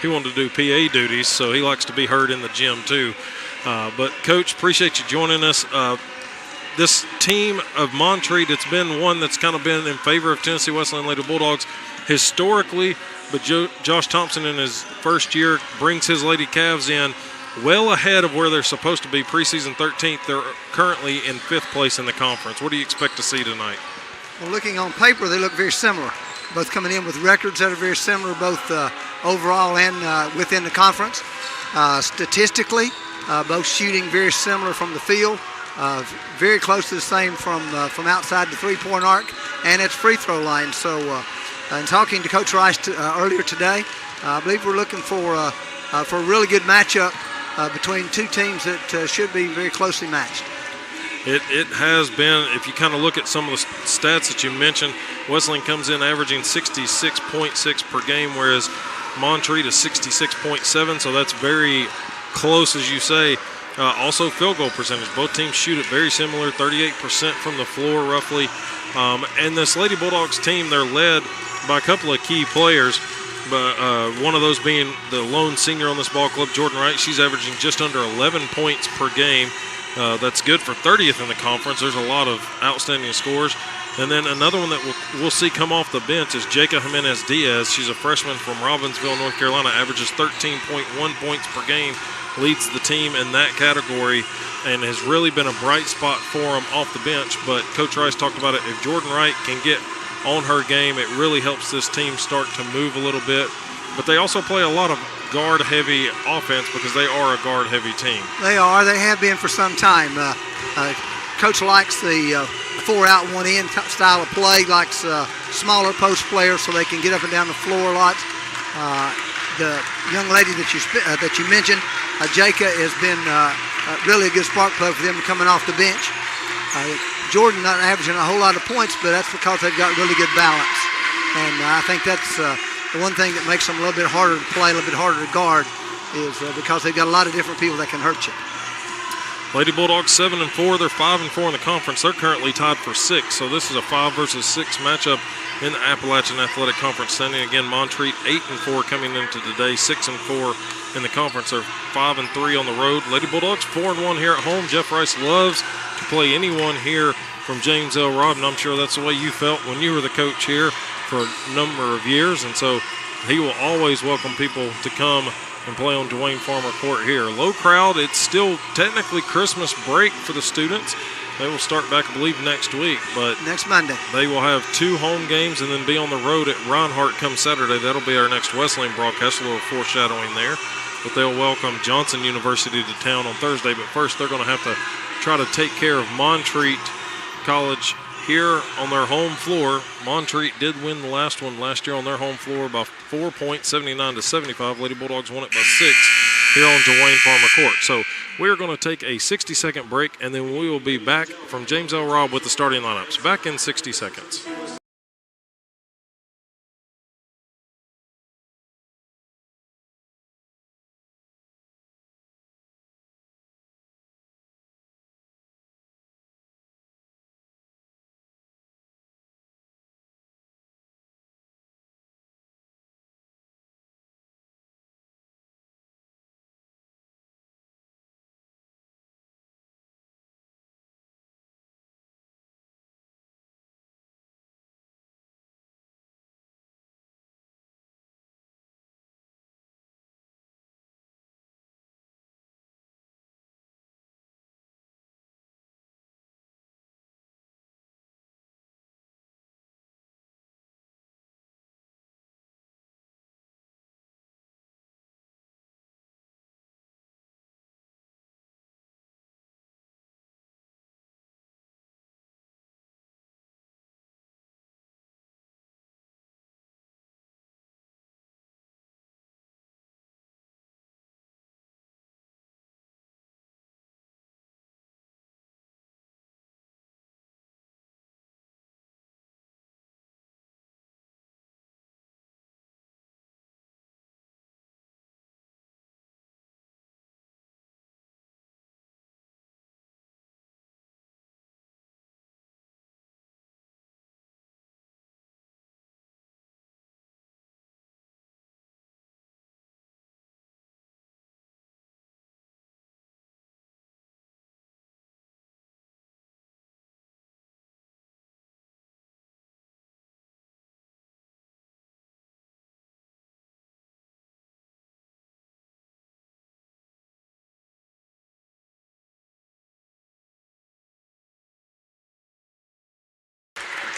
he wanted to do PA duties, so he likes to be heard in the gym too. But Coach, appreciate you joining us. This team of Montreat, it's been one that's kind of been in favor of Tennessee Wesleyan Lady Bulldogs historically, but Josh Thompson in his first year brings his Lady Cavs in well ahead of where they're supposed to be, preseason 13th. They're currently in 5th place in the conference. What do you expect to see tonight? Well, looking on paper, they look very similar, both coming in with records that are very similar, both overall and within the conference. Statistically, both shooting very similar from the field, very close to the same from outside the three-point arc and its free throw line. So in talking to Coach Rice earlier today, I believe we're looking for a really good matchup between two teams that should be very closely matched. It has been. If you kind of look at some of the stats that you mentioned, Wesleyan comes in averaging 66.6 per game, whereas Montreat is 66.7, so that's very close, as you say. Also field goal percentage. Both teams shoot it very similar, 38% from the floor roughly. And this Lady Bulldogs team, they're led by a couple of key players, but one of those being the lone senior on this ball club, Jordan Wright. She's averaging just under 11 points per game. That's good for 30th in the conference. There's a lot of outstanding scores. And then another one that we'll see come off the bench is Jacob Jimenez-Diaz. She's a freshman from Robbinsville, North Carolina, averages 13.1 points per game, leads the team in that category, and has really been a bright spot for them off the bench. But Coach Rice talked about it. If Jordan Wright can get on her game, it really helps this team start to move a little bit. But they also play a lot of guard-heavy offense because they are a guard-heavy team. They are. They have been for some time. Coach likes the 4-out, 1-in style of play, likes smaller post players so they can get up and down the floor a lot. The young lady that you mentioned, Jaka, has been really a good spark plug for them coming off the bench. Jordan not averaging a whole lot of points, but that's because they've got really good balance. And I think that's the one thing that makes them a little bit harder to play, a little bit harder to guard, is because they've got a lot of different people that can hurt you. Lady Bulldogs 7-4. They're 5-4 in the conference. They're currently tied for 6th. So this is a 5 versus 6 matchup in the Appalachian Athletic Conference standing. Again, Montreat 8-4 coming into today, 6-4 in the conference. They're 5-3 on the road. Lady Bulldogs 4-1 here at home. Jeff Rice loves to play anyone here from James L. Robb, and I'm sure that's the way you felt when you were the coach here for a number of years. And so he will always welcome people to come and play on Dwayne Farmer Court here. Low crowd. It's still technically Christmas break for the students. They will start back, I believe, next week. But next Monday. They will have 2 home games and then be on the road at Reinhardt come Saturday. That'll be our next Wesleyan broadcast, a little foreshadowing there. But they'll welcome Johnson University to town on Thursday. But first, they're going to have to try to take care of Montreat College here on their home floor. Montreat did win the last one last year on their home floor by 4 points, 79-75. Lady Bulldogs won it by 6 here on Dwayne Farmer Court. So we're going to take a 60-second break, and then we will be back from James L. Robb with the starting lineups. Back in 60 seconds.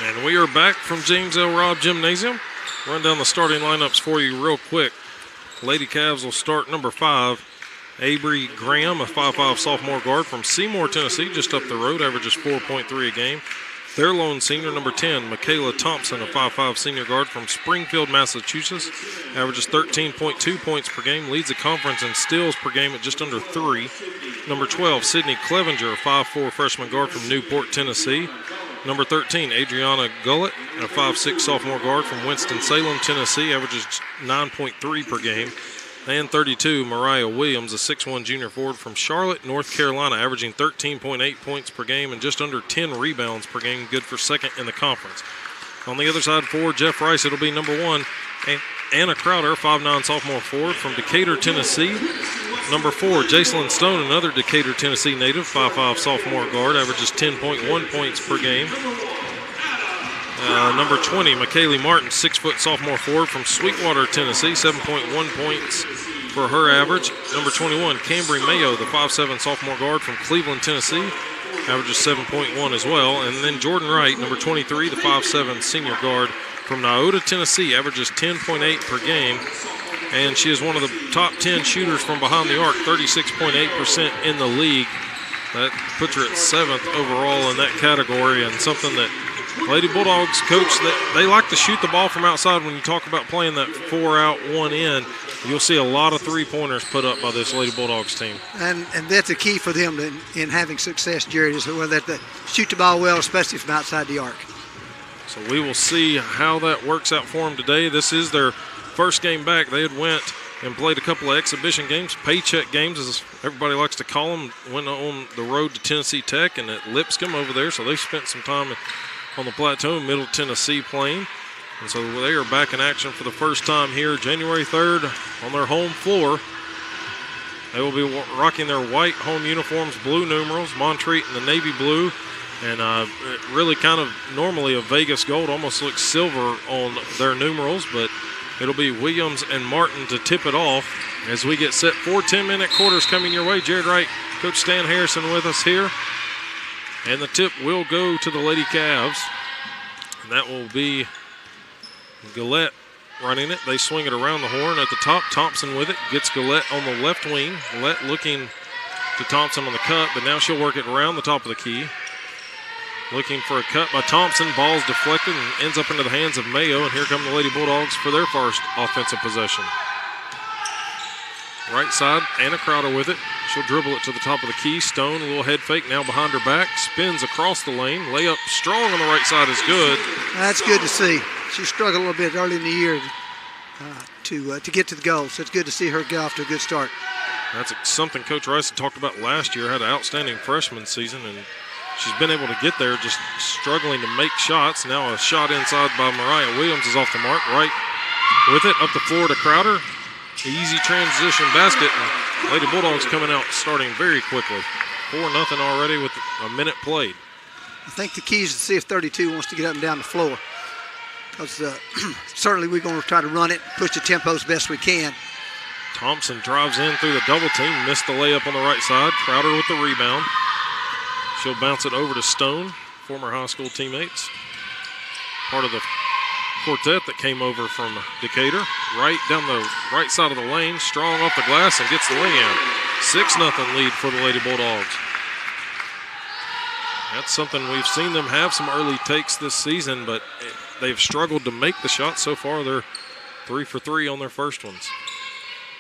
And we are back from James L. Robb Gymnasium. Run down the starting lineups for you real quick. Lady Cavs will start number 5, Avery Graham, a 5'5" sophomore guard from Seymour, Tennessee, just up the road, averages 4.3 a game. Their lone senior, number 10, Michaela Thompson, a 5'5" senior guard from Springfield, Massachusetts, averages 13.2 points per game, leads the conference in steals per game at just under 3. Number 12, Sydney Clevenger, a 5'4" freshman guard from Newport, Tennessee. Number 13, Adriana Gullett, a 5'6" sophomore guard from Winston-Salem, Tennessee, averages 9.3 per game. And 32, Mariah Williams, a 6'1" junior forward from Charlotte, North Carolina, averaging 13.8 points per game and just under 10 rebounds per game, good for second in the conference. On the other side for Jeff Rice, it'll be number 1, Anna Crowder, 5'9" sophomore forward from Decatur, Tennessee. Number 4, Jacelyn Stone, another Decatur, Tennessee native, 5'5" sophomore guard, averages 10.1 points per game. Number 20, McKaylee Martin, 6' sophomore forward from Sweetwater, Tennessee, 7.1 points for her average. Number 21, Cambry Mayo, the 5'7" sophomore guard from Cleveland, Tennessee, averages 7.1 as well. And then Jordan Wright, number 23, the 5'7" senior guard from Nyota, Tennessee, averages 10.8 per game. And she is one of the top 10 shooters from behind the arc, 36.8% in the league. That puts her at 7th overall in that category, and something that Lady Bulldogs coach, they like to shoot the ball from outside. When you talk about playing that 4 out, 1 in, you'll see a lot of three-pointers put up by this Lady Bulldogs team. And that's a key for them in having success, Jared, is that they shoot the ball well, especially from outside the arc. So we will see how that works out for them today. This is their first game back. They had went and played a couple of exhibition games, paycheck games as everybody likes to call them. Went on the road to Tennessee Tech and at Lipscomb over there, so they spent some time on the plateau in Middle Tennessee playing. And so they are back in action for the first time here January 3rd on their home floor. They will be rocking their white home uniforms, blue numerals, Montreat in the navy blue, and really kind of normally a Vegas gold, almost looks silver on their numerals, but it'll be Williams and Martin to tip it off as we get set for 10-minute quarters coming your way. Jared Wright, Coach Stan Harrison with us here. And the tip will go to the Lady Cavs. And that will be Gullett running it. They swing it around the horn at the top. Thompson with it. Gets Gullett on the left wing. Gullett looking to Thompson on the cut, but now she'll work it around the top of the key. Looking for a cut by Thompson. Ball's deflected and ends up into the hands of Mayo. And here come the Lady Bulldogs for their first offensive possession. Right side, Anna Crowder with it. She'll dribble it to the top of the key. Stone, a little head fake now behind her back. Spins across the lane. Layup strong on the right side is good. That's good to see. She struggled a little bit early in the year to get to the goal. So it's good to see her get off to a good start. That's something Coach Rice had talked about last year. Had an outstanding freshman season, and she's been able to get there, just struggling to make shots. Now a shot inside by Mariah Williams is off the mark. Right with it, up the floor to Crowder. Easy transition basket, and Lady Bulldogs coming out starting very quickly. 4-0 already with a minute played. I think the key is to see if 32 wants to get up and down the floor. Because certainly we're going to try to run it, push the tempo as best we can. Thompson drives in through the double team, missed the layup on the right side. Crowder with the rebound. She'll bounce it over to Stone, former high school teammates. Part of the quartet that came over from Decatur. Right down the right side of the lane, strong off the glass and gets the lay-in. 6-0 lead for the Lady Bulldogs. That's something we've seen them have some early takes this season, but they've struggled to make the shots so far. They're 3 for 3 on their first ones.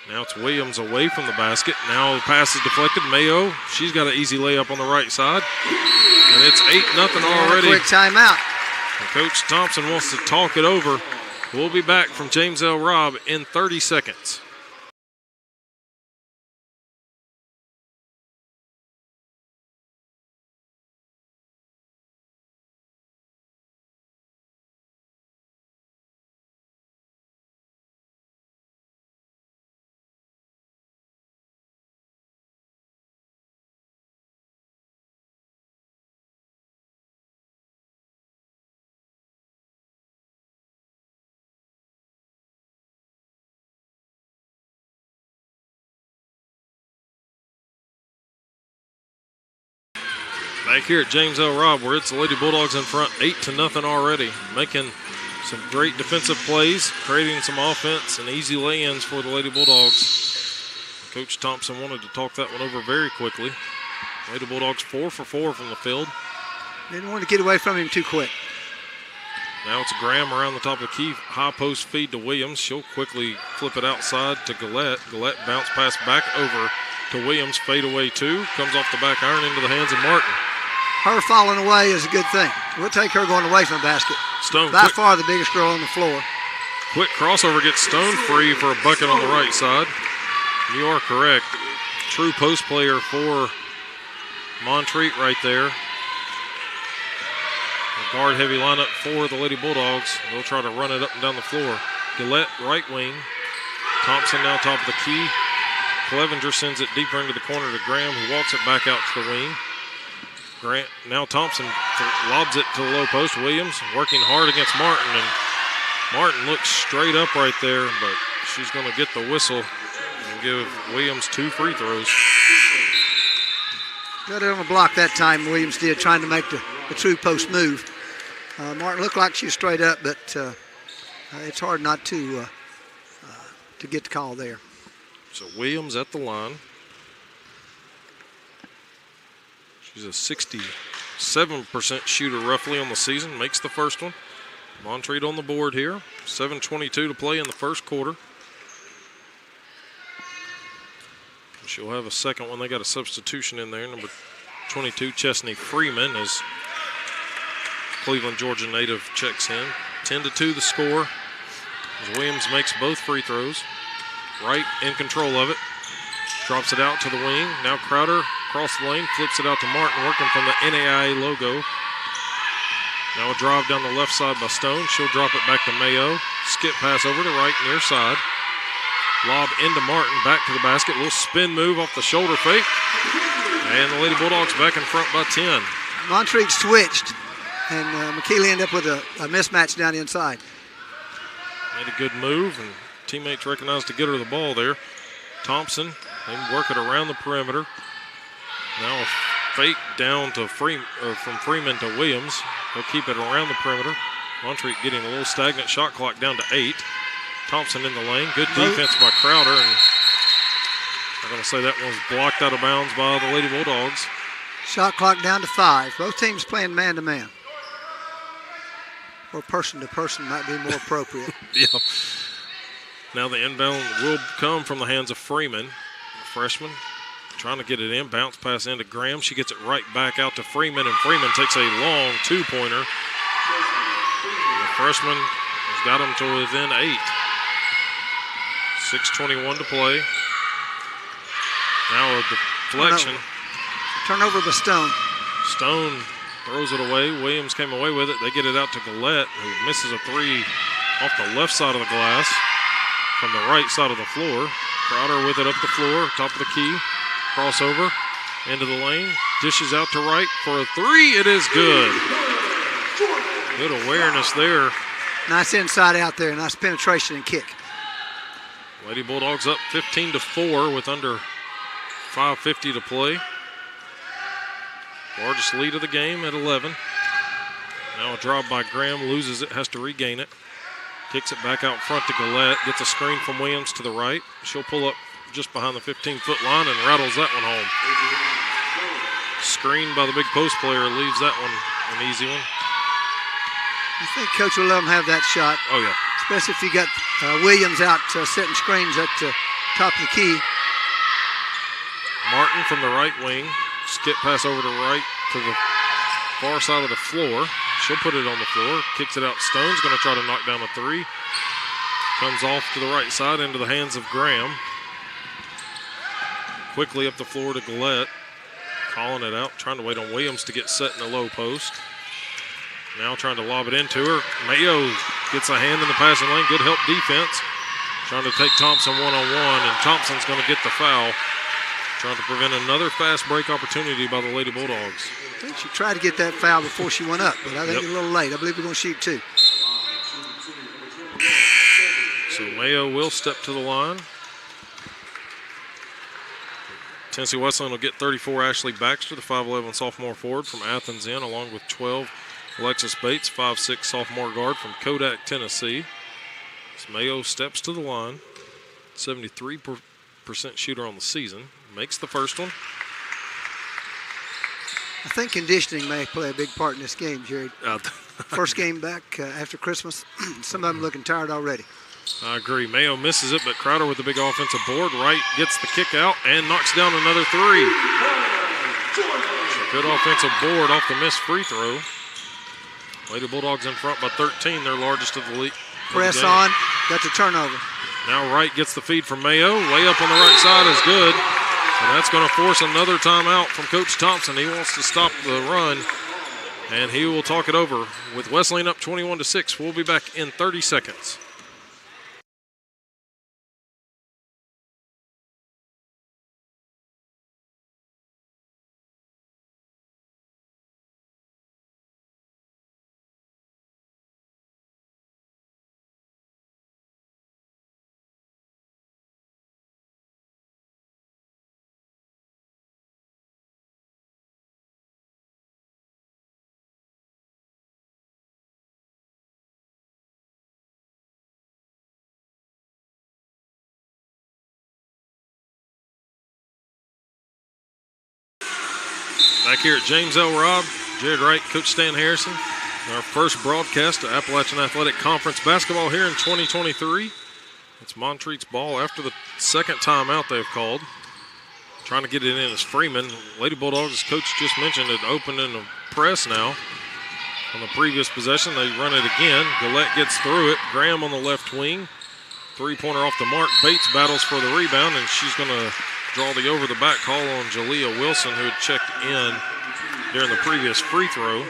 Now it's Williams away from the basket. Now the pass is deflected. Mayo, she's got an easy layup on the right side. And it's 8-0 already. Quick timeout. And Coach Thompson wants to talk it over. We'll be back from James L. Robb in 30 seconds. Back here at James L. Robb, where it's the Lady Bulldogs in front 8-0 already, making some great defensive plays, creating some offense and easy lay-ins for the Lady Bulldogs. Coach Thompson wanted to talk that one over very quickly. Lady Bulldogs 4 for 4 from the field. Didn't want to get away from him too quick. Now it's Graham around the top of the key. High post feed to Williams. She'll quickly flip it outside to Gillette. Gillette bounce pass back over to Williams. Fade away two. Comes off the back iron into the hands of Martin. Her falling away is a good thing. We'll take her going away from the basket. Stone by far the biggest girl on the floor. Quick crossover gets Stone free for a bucket on the right side. You are correct. True post player for Montreat right there. A guard heavy lineup for the Lady Bulldogs. They'll try to run it up and down the floor. Gillette right wing. Thompson now top of the key. Clevenger sends it deeper into the corner to Graham, who walks it back out to the wing. Grant, now Thompson lobs it to the low post. Williams working hard against Martin, and Martin looks straight up right there, but she's going to get the whistle and give Williams 2 free throws. Got it on the block that time, Williams did, trying to make the true post move. Martin looked like she was straight up, but it's hard not to get the call there. So Williams at the line. She's a 67% shooter roughly on the season, makes the first one. Montreat on the board here. 7:22 to play in the first quarter. She'll have a second one. They got a substitution in there. Number 22, Chesney Freeman, as Cleveland, Georgia native checks in. 10-2 the score as Williams makes both free throws. Wright in control of it. Drops it out to the wing. Now Crowder across the lane, flips it out to Martin, working from the NAIA logo. Now a drive down the left side by Stone. She'll drop it back to Mayo. Skip pass over to right near side. Lob into Martin, back to the basket. Little spin move off the shoulder fake. And the Lady Bulldogs back in front by 10. Montreat switched, and McKeely ended up with a mismatch down inside. Made a good move, and teammates recognized to get her the ball there. Thompson, they work it around the perimeter. Now a fake down to from Freeman to Williams. They'll keep it around the perimeter. Montreat getting a little stagnant, shot clock down to 8. Thompson in the lane. Good defense by Crowder. And I'm going to say that one was blocked out of bounds by the Lady Bulldogs. Shot clock down to 5. Both teams playing man-to-man. Or person-to-person might be more appropriate. Yeah. Now the inbound will come from the hands of Freeman, the freshman. Trying to get it in. Bounce pass into Graham. She gets it right back out to Freeman, and Freeman takes a long two-pointer. The freshman has got them to within 8. 6:21 to play. Now a deflection. Turnover by Stone. Stone throws it away. Williams came away with it. They get it out to Gillette, who misses a 3 off the left side of the glass from the right side of the floor. Crowder with it up the floor, top of the key. Crossover into the lane. Dishes out to right for a 3. It is good. Good awareness there. Nice inside out there. Nice penetration and kick. Lady Bulldogs up 15-4 with under 5:50 to play. Largest lead of the game at 11. Now a drive by Graham, loses it, has to regain it. Kicks it back out front to Gillette. Gets a screen from Williams to the right. She'll pull up just behind the 15-foot line and rattles that one home. Screen by the big post player leaves that one an easy one. I think Coach will let them have that shot. Oh, yeah. Especially if you got Williams out setting screens at the top of the key. Martin from the right wing. Skip pass over to right to the far side of the floor. She'll put it on the floor. Kicks it out. Stone's going to try to knock down a 3. Comes off to the right side into the hands of Graham. Quickly up the floor to Gillette. Calling it out. Trying to wait on Williams to get set in the low post. Now trying to lob it into her. Mayo gets a hand in the passing lane. Good help defense. Trying to take Thompson one-on-one, and Thompson's going to get the foul. Trying to prevent another fast break opportunity by the Lady Bulldogs. I think she tried to get that foul before she went up, but I think it's a little late. I believe we're going to shoot 2. So Mayo will step to the line. Tennessee Wesleyan will get 34, Ashley Baxter, the 5'11 sophomore forward from Athens in, along with 12, Alexis Bates, 5'6 sophomore guard from Kodak, Tennessee. As Mayo steps to the line, 73% shooter on the season, makes the first one. I think conditioning may play a big part in this game, Jared. First game back after Christmas. Some of them looking tired already. I agree. Mayo misses it, but Crowder with the big offensive board. Wright gets the kick out and knocks down another three. Good offensive board off the missed free throw. Lady Bulldogs in front by 13, their largest of the league. Press on, got the turnover. Now Wright gets the feed from Mayo. Layup on the right side is good. And that's going to force another timeout from Coach Thompson. He wants to stop the run, and he will talk it over with Wesleyan up 21-6. We'll be back in 30 seconds. Back here at James L. Robb, Jared Wright, Coach Stan Harrison. Our first broadcast of Appalachian Athletic Conference basketball here in 2023. It's Montreat's ball after the second timeout they've called. Trying to get it in is Freeman. Lady Bulldogs, as Coach just mentioned, had opened in the press now. On the previous possession, they run it again. Gillette gets through it. Graham on the left wing. Three-pointer off the mark. Bates battles for the rebound, and she's going to draw the over-the-back call on Jalea Wilson, who had checked in during the previous free throw.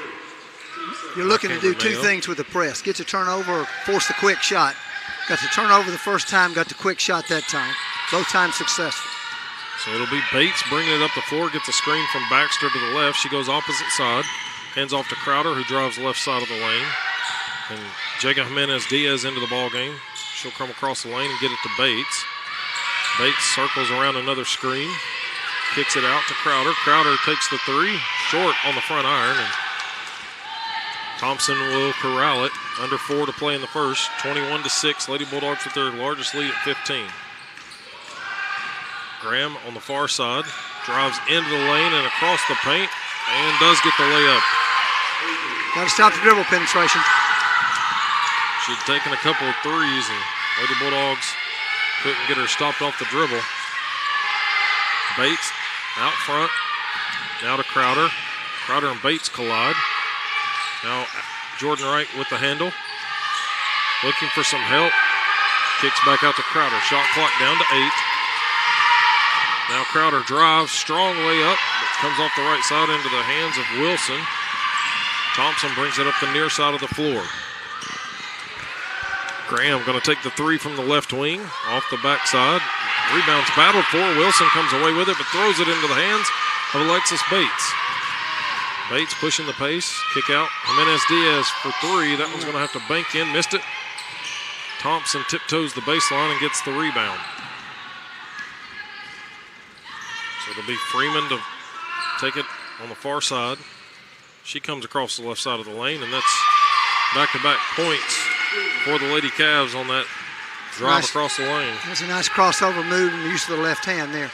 You're looking to do two things with the press. Get the turnover or force the quick shot. Got the turnover the first time, got the quick shot that time. Both times successful. So it'll be Bates bringing it up the floor, gets a screen from Baxter to the left. She goes opposite side, hands off to Crowder, who drives left side of the lane. And Jaga Jimenez-Diaz into the ball game. She'll come across the lane and get it to Bates. Bates circles around another screen, kicks it out to Crowder. Crowder takes the three, short on the front iron, and Thompson will corral it. Under 4 to play in the first. 21-6, Lady Bulldogs with their largest lead at 15. Graham on the far side, drives into the lane and across the paint, and does get the layup. Got to stop the dribble penetration. She'd taken a couple of threes, and Lady Bulldogs couldn't get her stopped off the dribble. Bates out front. Now to Crowder. Crowder and Bates collide. Now Jordan Wright with the handle. Looking for some help. Kicks back out to Crowder. Shot clock down to 8. Now Crowder drives. Strong layup. It comes off the right side into the hands of Wilson. Thompson brings it up the near side of the floor. Graham going to take the three from the left wing, off the backside. Rebounds battled for. Wilson comes away with it, but throws it into the hands of Alexis Bates. Bates pushing the pace. Kick out. Jimenez-Diaz for three. That one's going to have to bank in. Missed it. Thompson tiptoes the baseline and gets the rebound. So it'll be Freeman to take it on the far side. She comes across the left side of the lane, and that's back-to-back points for the Lady Cavs on that drive across the lane. That's a nice crossover move and use of the left hand there.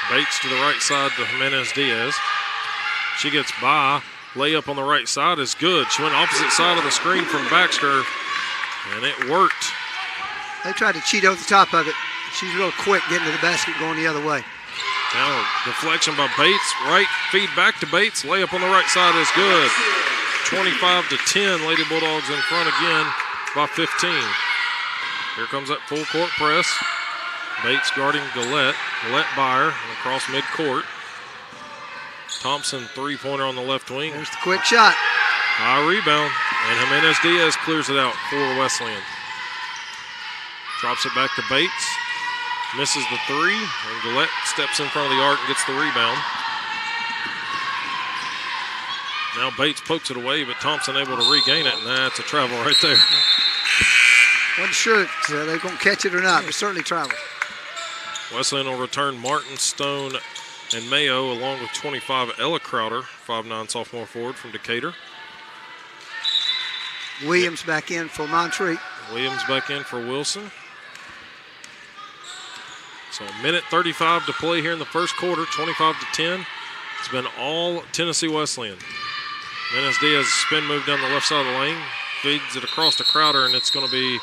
Bates to the right side to Jimenez-Diaz. She gets by. Layup on the right side is good. She went opposite side of the screen from Baxter, and it worked. They tried to cheat over the top of it. She's real quick getting to the basket going the other way. Now deflection by Bates. Right feed back to Bates. Layup on the right side is good. 25-10. Lady Bulldogs in front again by 15. Here comes that full court press. Bates guarding Gillette. Gillette Byer across midcourt. Thompson three-pointer on the left wing. There's the quick shot. High rebound. And Jimenez-Diaz clears it out for Wesleyan. Drops it back to Bates. Misses the three. And Gillette steps in front of the arc and gets the rebound. Now Bates pokes it away, but Thompson able to regain it, and that's a travel right there. Wasn't sure if they're going to catch it or not, but certainly travel. Wesleyan will return Martin, Stone, and Mayo, along with 25 Ella Crowder, 5'9" sophomore forward from Decatur. Williams back in for Montreat. Williams back in for Wilson. So a minute 35 to play here in the first quarter, 25-10. It's been all Tennessee Wesleyan. Menez-Diaz spin move down the left side of the lane, feeds it across to Crowder, and it's going to be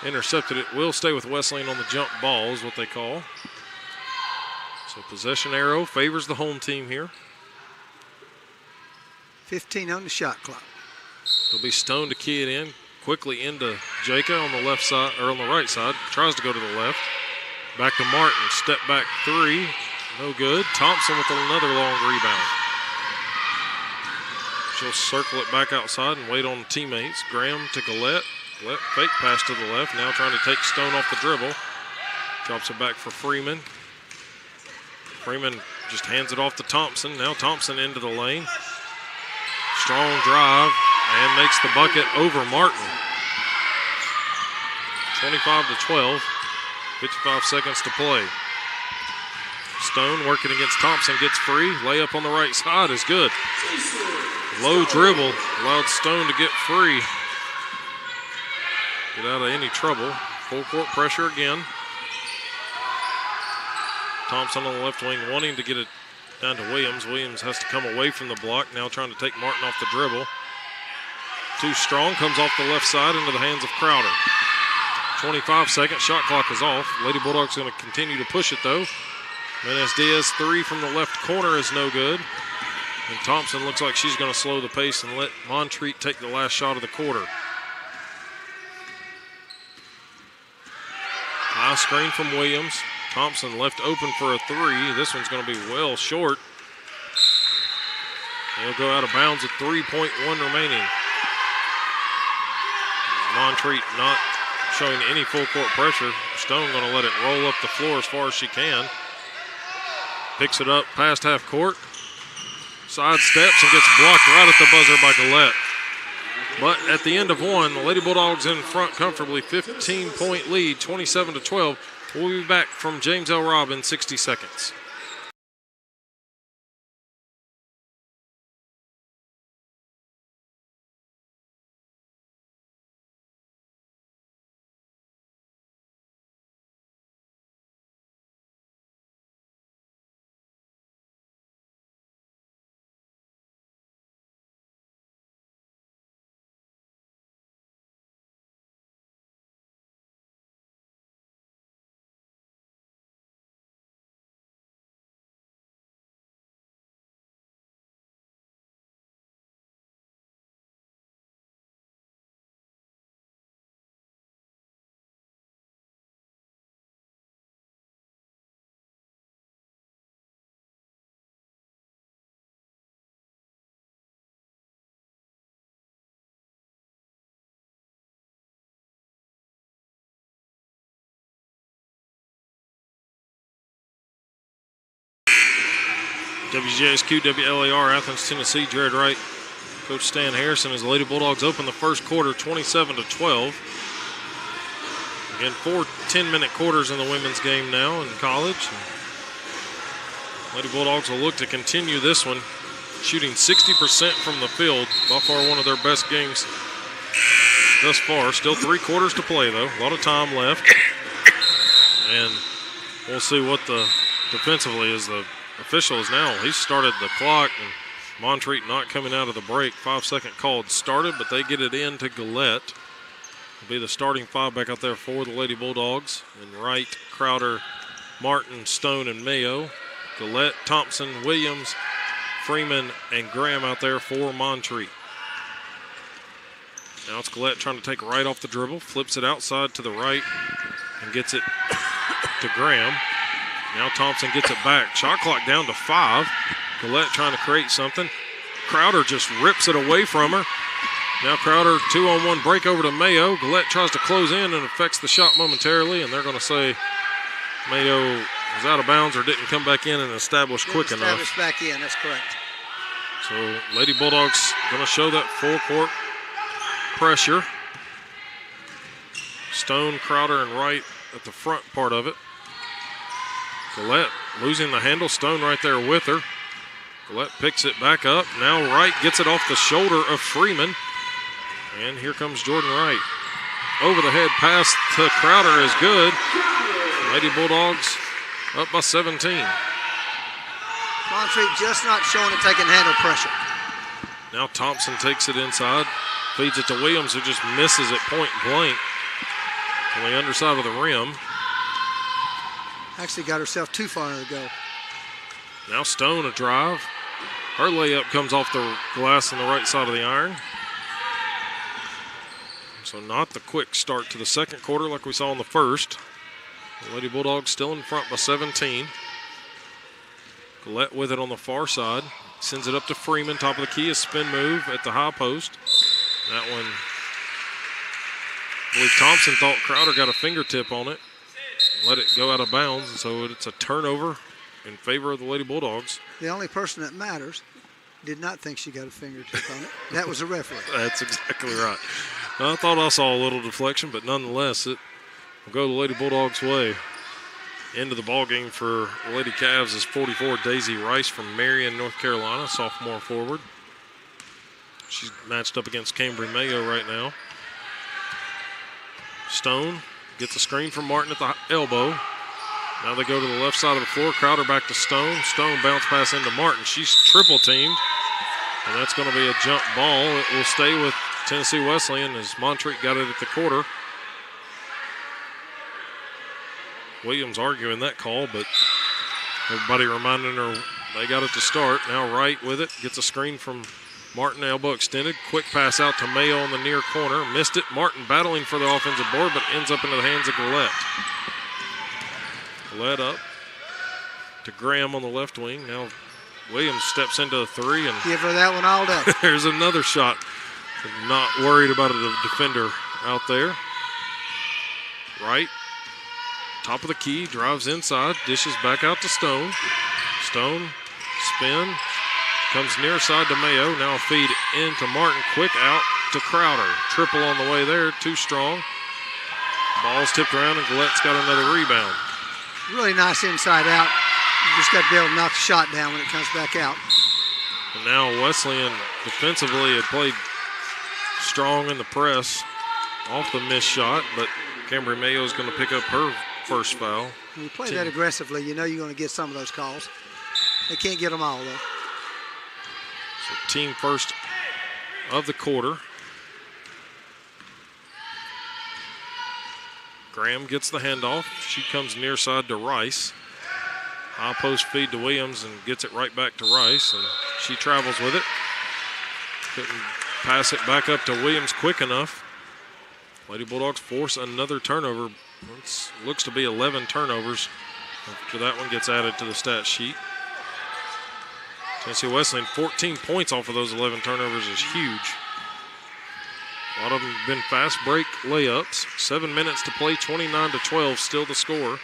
intercepted. It will stay with Wesleyan on the jump ball is what they call. So possession arrow favors the home team here. 15 on the shot clock. It'll be Stone to key it in. Quickly into Jacob on the left side, or on the right side. Tries to go to the left. Back to Martin. Step back three. No good. Thompson with another long rebound. She'll circle it back outside and wait on the teammates. Graham to Gillette. Gillette fake pass to the left. Now trying to take Stone off the dribble. Drops it back for Freeman. Freeman just hands it off to Thompson. Now Thompson into the lane. Strong drive and makes the bucket over Martin. 25-12. 55 seconds to play. Stone working against Thompson, gets free. Layup on the right side is good. Low dribble allowed Stone to get free. Get out of any trouble. Full court pressure again. Thompson on the left wing wanting to get it down to Williams. Williams has to come away from the block. Now trying to take Martin off the dribble. Too strong, comes off the left side into the hands of Crowder. 25 seconds, shot clock is off. Lady Bulldogs going to continue to push it though. Menez-Diaz three from the left corner is no good. And Thompson looks like she's going to slow the pace and let Montreat take the last shot of the quarter. High screen from Williams. Thompson left open for a three. This one's going to be well short. He'll go out of bounds with 3.1 remaining. Montreat not showing any full court pressure. Stone going to let it roll up the floor as far as she can. Picks it up past half court. Side steps and gets blocked right at the buzzer by Gillette. But at the end of one, the Lady Bulldogs in front comfortably, 15-point lead, 27-12. We'll be back from James L. Robbins, 60 seconds. WJSQ, WLAR, Athens, Tennessee. Jared Wright, Coach Stan Harrison as the Lady Bulldogs open the first quarter 27-12. Again, 4 10-minute quarters in the women's game now in college. Lady Bulldogs will look to continue this one, shooting 60% from the field. By far one of their best games thus far. Still 3 quarters to play though. A lot of time left. And we'll see what the defensively is the officials now. He started the clock, and Montreat not coming out of the break. 5-second call started, but they get it in to Gillette. Will be the starting 5 back out there for the Lady Bulldogs. And Wright, Crowder, Martin, Stone, and Mayo. Gillette, Thompson, Williams, Freeman, and Graham out there for Montreat. Now it's Gillette trying to take right off the dribble, flips it outside to the right, and gets it to Graham. Now Thompson gets it back. Shot clock down to 5. Gillette trying to create something. Crowder just rips it away from her. Now Crowder 2-on-1 break over to Mayo. Gillette tries to close in and affects the shot momentarily, and they're going to say Mayo was out of bounds or didn't come back in and establish quick enough. Establish back in, that's correct. So Lady Bulldogs going to show that full court pressure. Stone, Crowder, and Wright at the front part of it. Gillette losing the handle. Stone right there with her. Gillette picks it back up. Now Wright gets it off the shoulder of Freeman. And here comes Jordan Wright. Over the head pass to Crowder is good. Lady Bulldogs up by 17. Montreat just not showing it taking handle pressure. Now Thompson takes it inside. Feeds it to Williams, who just misses it point blank on the underside of the rim. Actually got herself too far to go. Now Stone a drive. Her layup comes off the glass on the right side of the iron. So not the quick start to the second quarter like we saw in the first. The Lady Bulldogs still in front by 17. Gillette with it on the far side. Sends it up to Freeman. Top of the key, a spin move at the high post. That one, I believe Thompson thought Crowder got a fingertip on it. Let it go out of bounds, and so it's a turnover in favor of the Lady Bulldogs. The only person that matters did not think she got a fingertip on it. That was the referee. That's exactly right. I thought I saw a little deflection, but nonetheless, it will go the Lady Bulldogs' way. Into the ballgame for the Lady Cavs is 44, Daisy Rice from Marion, North Carolina, sophomore forward. She's matched up against Cambry Mayo right now. Stone gets a screen from Martin at the elbow. Now they go to the left side of the floor. Crowder back to Stone. Stone bounce pass into Martin. She's triple teamed. And that's going to be a jump ball. It will stay with Tennessee Wesleyan as Montreat got it at the quarter. Williams arguing that call, but everybody reminding her they got it to start. Now Wright with it. Gets a screen from Martin, elbow extended. Quick pass out to Mayo in the near corner. Missed it. Martin battling for the offensive board, but ends up into the hands of Gillette. Gillette up to Graham on the left wing. Now Williams steps into the three. And give her that one all day. There's another shot. Not worried about a defender out there. Wright, top of the key, drives inside, dishes back out to Stone. Stone, spin. Comes near side to Mayo. Now a feed into Martin. Quick out to Crowder. Triple on the way there. Too strong. Ball's tipped around and Gillette's got another rebound. Really nice inside out. You just got to be able to knock the shot down when it comes back out. And now Wesleyan defensively had played strong in the press off the missed shot, but Cambry Mayo is going to pick up her first foul. When you play that aggressively, you know you're going to get some of those calls. They can't get them all, though. So team first of the quarter. Graham gets the handoff. She comes near side to Rice. High post feed to Williams and gets it right back to Rice, and she travels with it. Couldn't pass it back up to Williams quick enough. Lady Bulldogs force another turnover. It looks to be 11 turnovers after that one gets added to the stat sheet. Tennessee Wesleyan, 14 points off of those 11 turnovers is huge. A lot of them have been fast break layups. 7 minutes to play, 29-12, still the score.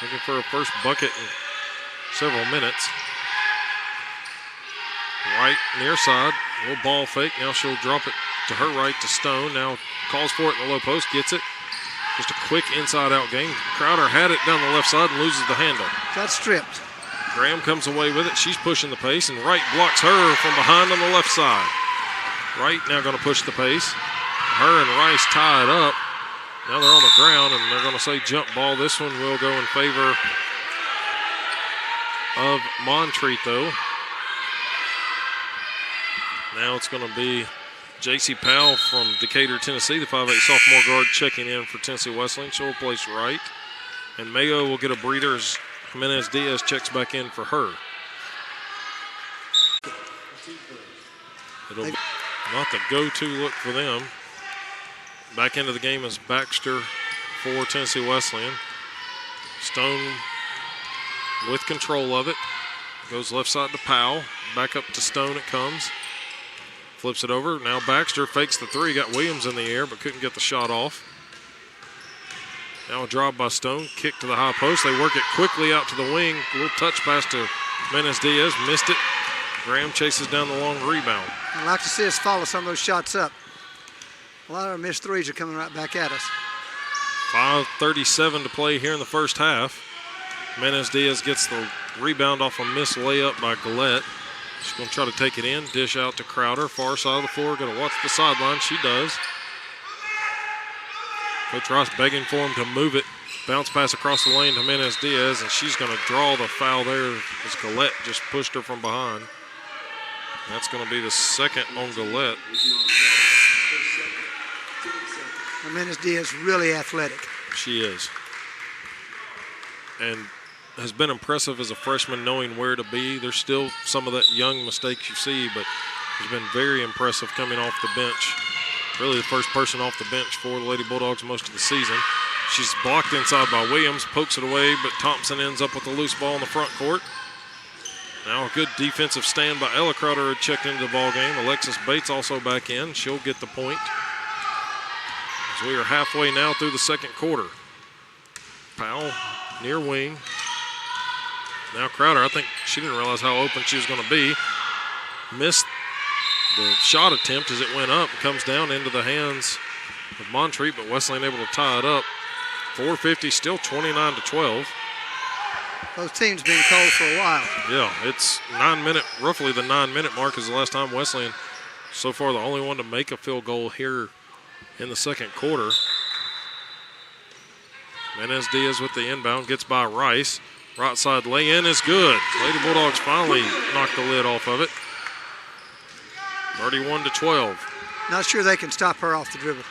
Looking for a first bucket in several minutes. Right near side, little ball fake. Now she'll drop it to her right to Stone. Now calls for it in the low post, gets it. Just a quick inside-out game. Crowder had it down the left side and loses the handle. Got stripped. Graham comes away with it. She's pushing the pace, and Wright blocks her from behind on the left side. Wright now going to push the pace. Her and Rice tied up. Now they're on the ground, and they're going to say jump ball. This one will go in favor of Montreat, though. Now it's going to be J.C. Powell from Decatur, Tennessee, the 5'8 sophomore guard, checking in for Tennessee Wesleyan. She'll replace Wright. And Mayo will get a breather as Jimenez-Diaz checks back in for her. It'll be not the go-to look for them. Back into the game is Baxter for Tennessee Wesleyan. Stone with control of it. Goes left side to Powell. Back up to Stone it comes. Flips it over. Now Baxter fakes the three. Got Williams in the air, but couldn't get the shot off. Now a drive by Stone. Kick to the high post. They work it quickly out to the wing. A little touch pass to Jimenez-Diaz. Missed it. Graham chases down the long rebound. I'd like to see us follow some of those shots up. A lot of our missed threes are coming right back at us. 5:37 to play here in the first half. Jimenez-Diaz gets the rebound off a missed layup by Gillette. She's going to try to take it in. Dish out to Crowder. Far side of the floor. Going to watch the sideline. She does. Coach Ross begging for him to move it. Bounce pass across the lane to Jimenez-Diaz, and she's going to draw the foul there as Gillette just pushed her from behind. That's going to be the second on Gillette. Jimenez-Diaz really athletic. She is. And has been impressive as a freshman, knowing where to be. There's still some of that young mistakes you see, but has been very impressive coming off the bench. Really the first person off the bench for the Lady Bulldogs most of the season. She's blocked inside by Williams, pokes it away, but Thompson ends up with the loose ball in the front court. Now a good defensive stand by Ella Crowder had checked into the ball game. Alexis Bates also back in. She'll get the point. As we are halfway now through the second quarter. Powell near wing. Now Crowder, I think she didn't realize how open she was going to be. Missed the shot attempt as it went up. It comes down into the hands of Montreat, but Wesleyan able to tie it up. 4:50, still 29-12. Those teams been cold for a while. Yeah, it's roughly the 9-minute mark is the last time Wesleyan, so far the only one to make a field goal here in the second quarter. Jimenez-Diaz with the inbound, gets by Rice. Right side lay-in is good. Lady Bulldogs finally knocked the lid off of it. 31-12. Not sure they can stop her off the dribble.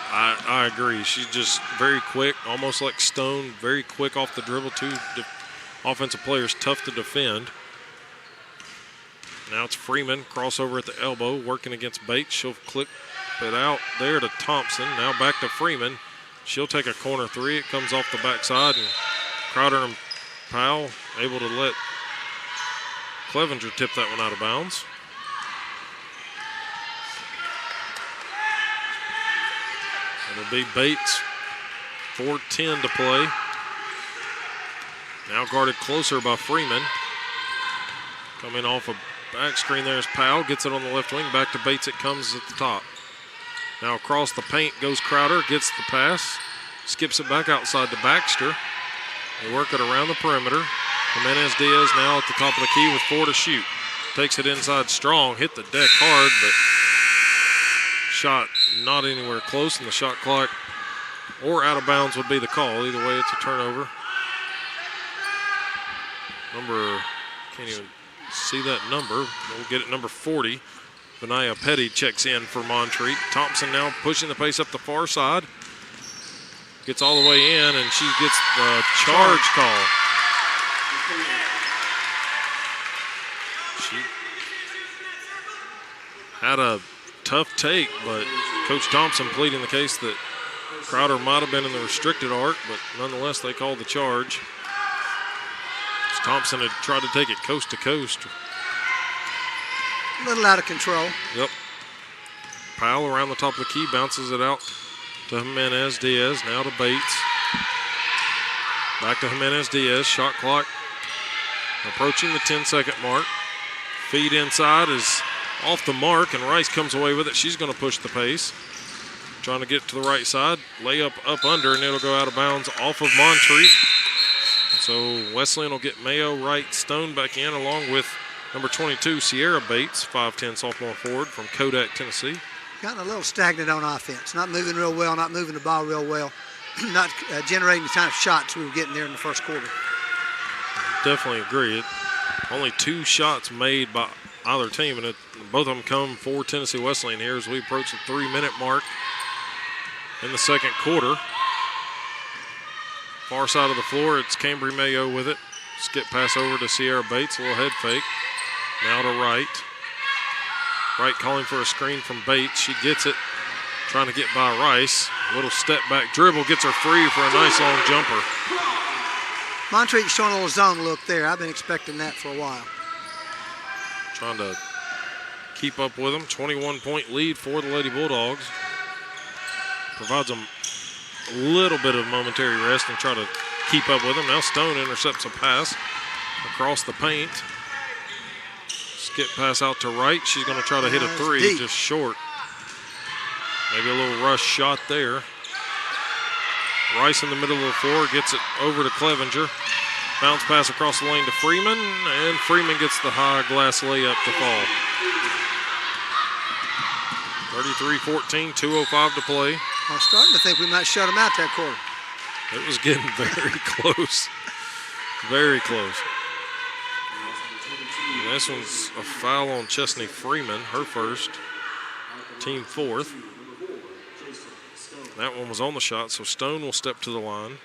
I agree. She's just very quick, almost like Stone, very quick off the dribble. Two offensive players, tough to defend. Now it's Freeman, crossover at the elbow, working against Bates. She'll clip it out there to Thompson. Now back to Freeman. She'll take a corner three. It comes off the backside, and Crowder and Powell able to let Clevenger tip that one out of bounds. It'll be Bates, 4:10 to play. Now guarded closer by Freeman. Coming off a back screen there is Powell, gets it on the left wing, back to Bates, it comes at the top. Now across the paint goes Crowder, gets the pass, skips it back outside to Baxter. They work it around the perimeter. Jimenez-Diaz now at the top of the key with 4 to shoot. Takes it inside strong, hit the deck hard, but shot not anywhere close, and the shot clock or out of bounds would be the call. Either way, it's a turnover. Can't even see that number. We'll get it, number 40. Benaya Petty checks in for Montreat. Thompson now pushing the pace up the far side. Gets all the way in, and she gets the charge call. She had a tough take, but Coach Thompson pleading the case that Crowder might have been in the restricted arc, but nonetheless they called the charge. Thompson had tried to take it coast to coast. A little out of control. Yep. Powell around the top of the key, bounces it out to Jimenez-Diaz, now to Bates. Back to Jimenez-Diaz, shot clock approaching the 10-second mark. Feed inside is off the mark, and Rice comes away with it. She's going to push the pace. Trying to get to the right side. Layup up under, and it'll go out of bounds off of Montreat. So Wesleyan will get Mayo, Wright, Stone back in, along with number 22, Sierra Bates, 5'10" sophomore forward from Kodak, Tennessee. Gotten a little stagnant on offense. Not moving real well, not moving the ball real well. Not generating the kind of shots we were getting there in the first quarter. Definitely agree. Only 2 shots made by either team, and both of them come for Tennessee Wesleyan here as we approach the 3-minute mark in the second quarter. Far side of the floor, it's Cambry Mayo with it. Skip pass over to Sierra Bates, a little head fake. Now to Wright. Wright calling for a screen from Bates. She gets it, trying to get by Rice. A little step back dribble, gets her free for a nice long jumper. Montreat showing a little zone look there. I've been expecting that for a while. Trying to keep up with them. 21-point lead for the Lady Bulldogs. Provides them a little bit of momentary rest and try to keep up with them. Now Stone intercepts a pass across the paint. Skip pass out to Wright. She's going to try to hit a three, deep. just short. Maybe a little rush shot there. Rice in the middle of the floor gets it over to Clevenger. Bounce pass across the lane to Freeman, and Freeman gets the high glass layup to fall. 33-14, 2:05 to play. I'm starting to think we might shut them out that quarter. It was getting very close. Very close. And this one's a foul on Chesney Freeman, her first, team fourth. That one was on the shot, so Stone will step to the line.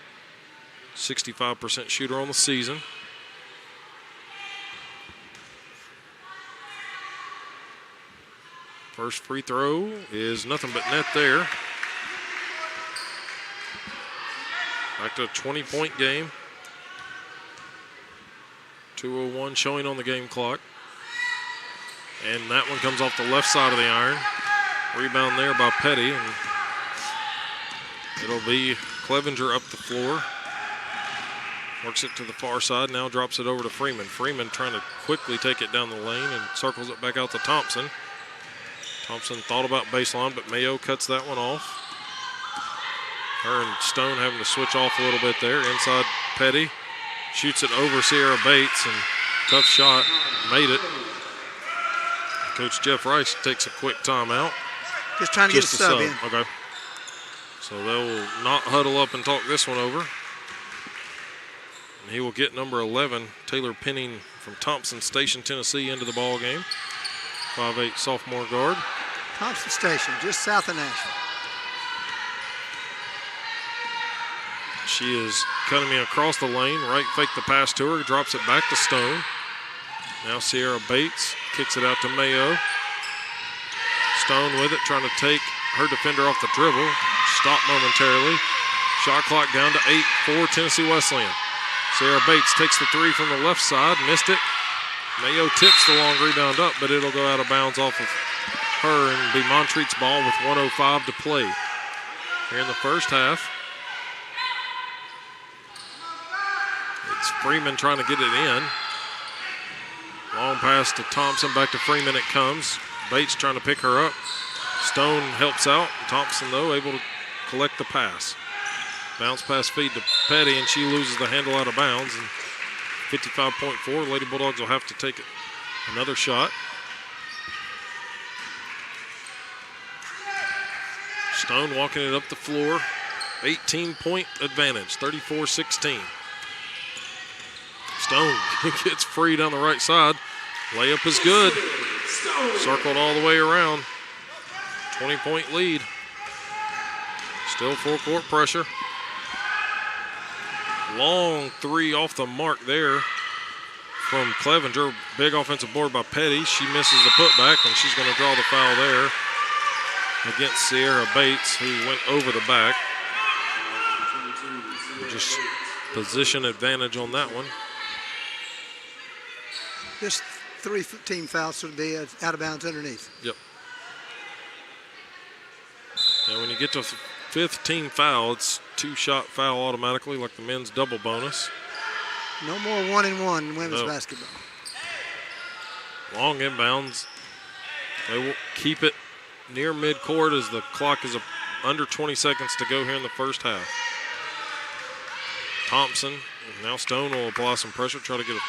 65% shooter on the season. First free throw is nothing but net there. Back to a 20-point game. 2:01 showing on the game clock. And that one comes off the left side of the iron. Rebound there by Petty. And it'll be Clevenger up the floor. Works it to the far side, now drops it over to Freeman. Freeman trying to quickly take it down the lane and circles it back out to Thompson. Thompson thought about baseline, but Mayo cuts that one off. Her and Stone having to switch off a little bit there. Inside Petty. Shoots it over Sierra Bates, and tough shot. Made it. Coach Jeff Rice takes a quick timeout. Just trying to get a sub in. Okay. So they'll not huddle up and talk this one over. And he will get number 11, Taylor Penning from Thompson Station, Tennessee, into the ball game. 5'8" sophomore guard. Thompson Station, just south of Nashville. She is cutting me across the lane. Right fake the pass to her, drops it back to Stone. Now Sierra Bates kicks it out to Mayo. Stone with it, trying to take her defender off the dribble. Stopped momentarily. Shot clock down to 8 for Tennessee Wesleyan. Sierra Bates takes the three from the left side, missed it. Mayo tips the long rebound up, but it'll go out of bounds off of her and be Montreat's ball with 1:05 to play here in the first half. It's Freeman trying to get it in. Long pass to Thompson, back to Freeman it comes. Bates trying to pick her up. Stone helps out. Thompson, though, able to collect the pass. Bounce pass feed to Petty, and she loses the handle out of bounds. And 55.4, Lady Bulldogs will have to take another shot. Stone walking it up the floor. 18-point advantage, 34-16. Stone gets free down the right side. Layup is good. Circled all the way around. 20-point lead. Still full court pressure. Long three off the mark there from Clevenger. Big offensive board by Petty. She misses the putback, and she's going to draw the foul there against Sierra Bates, who went over the back. Just position advantage on that one. Just 3 team fouls should be out of bounds underneath. Yep. And when you get to the fifth team foul, it's 2-shot foul automatically, like the men's double bonus. No more 1-and-1 in women's basketball. Long inbounds. They will keep it near midcourt as the clock is under 20 seconds to go here in the first half. Thompson, now Stone will apply some pressure, try to get a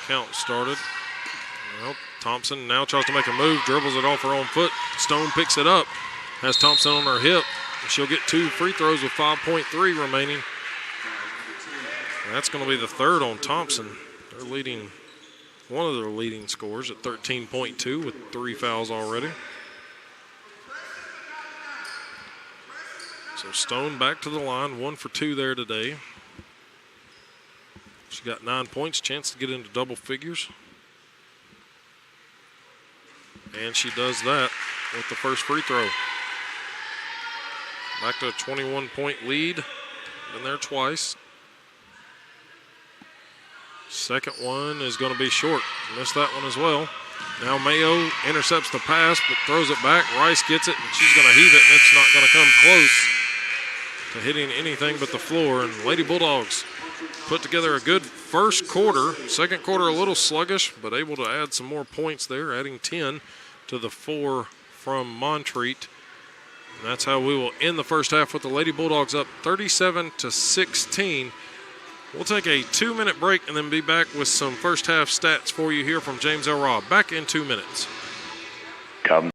count started. Well, Thompson now tries to make a move, dribbles it off her own foot. Stone picks it up, has Thompson on her hip. She'll get 2 free throws with 5.3 remaining. And that's going to be the third on Thompson. They're leading, one of their leading scorers at 13.2 with 3 fouls already. So Stone back to the line, 1 for 2 there today. She got 9 points, chance to get into double figures. And she does that with the first free throw. Back to a 21-point lead. Been there twice. Second one is going to be short. Missed that one as well. Now Mayo intercepts the pass, but throws it back. Rice gets it, and she's going to heave it, and it's not going to come close to hitting anything but the floor. And Lady Bulldogs put together a good first quarter. Second quarter a little sluggish, but able to add some more points there, adding 10 to the 4 from Montreat. And that's how we will end the first half with the Lady Bulldogs up 37-16. We'll take a 2-minute break and then be back with some first half stats for you here from James L. Robb. Back in 2 minutes. Come.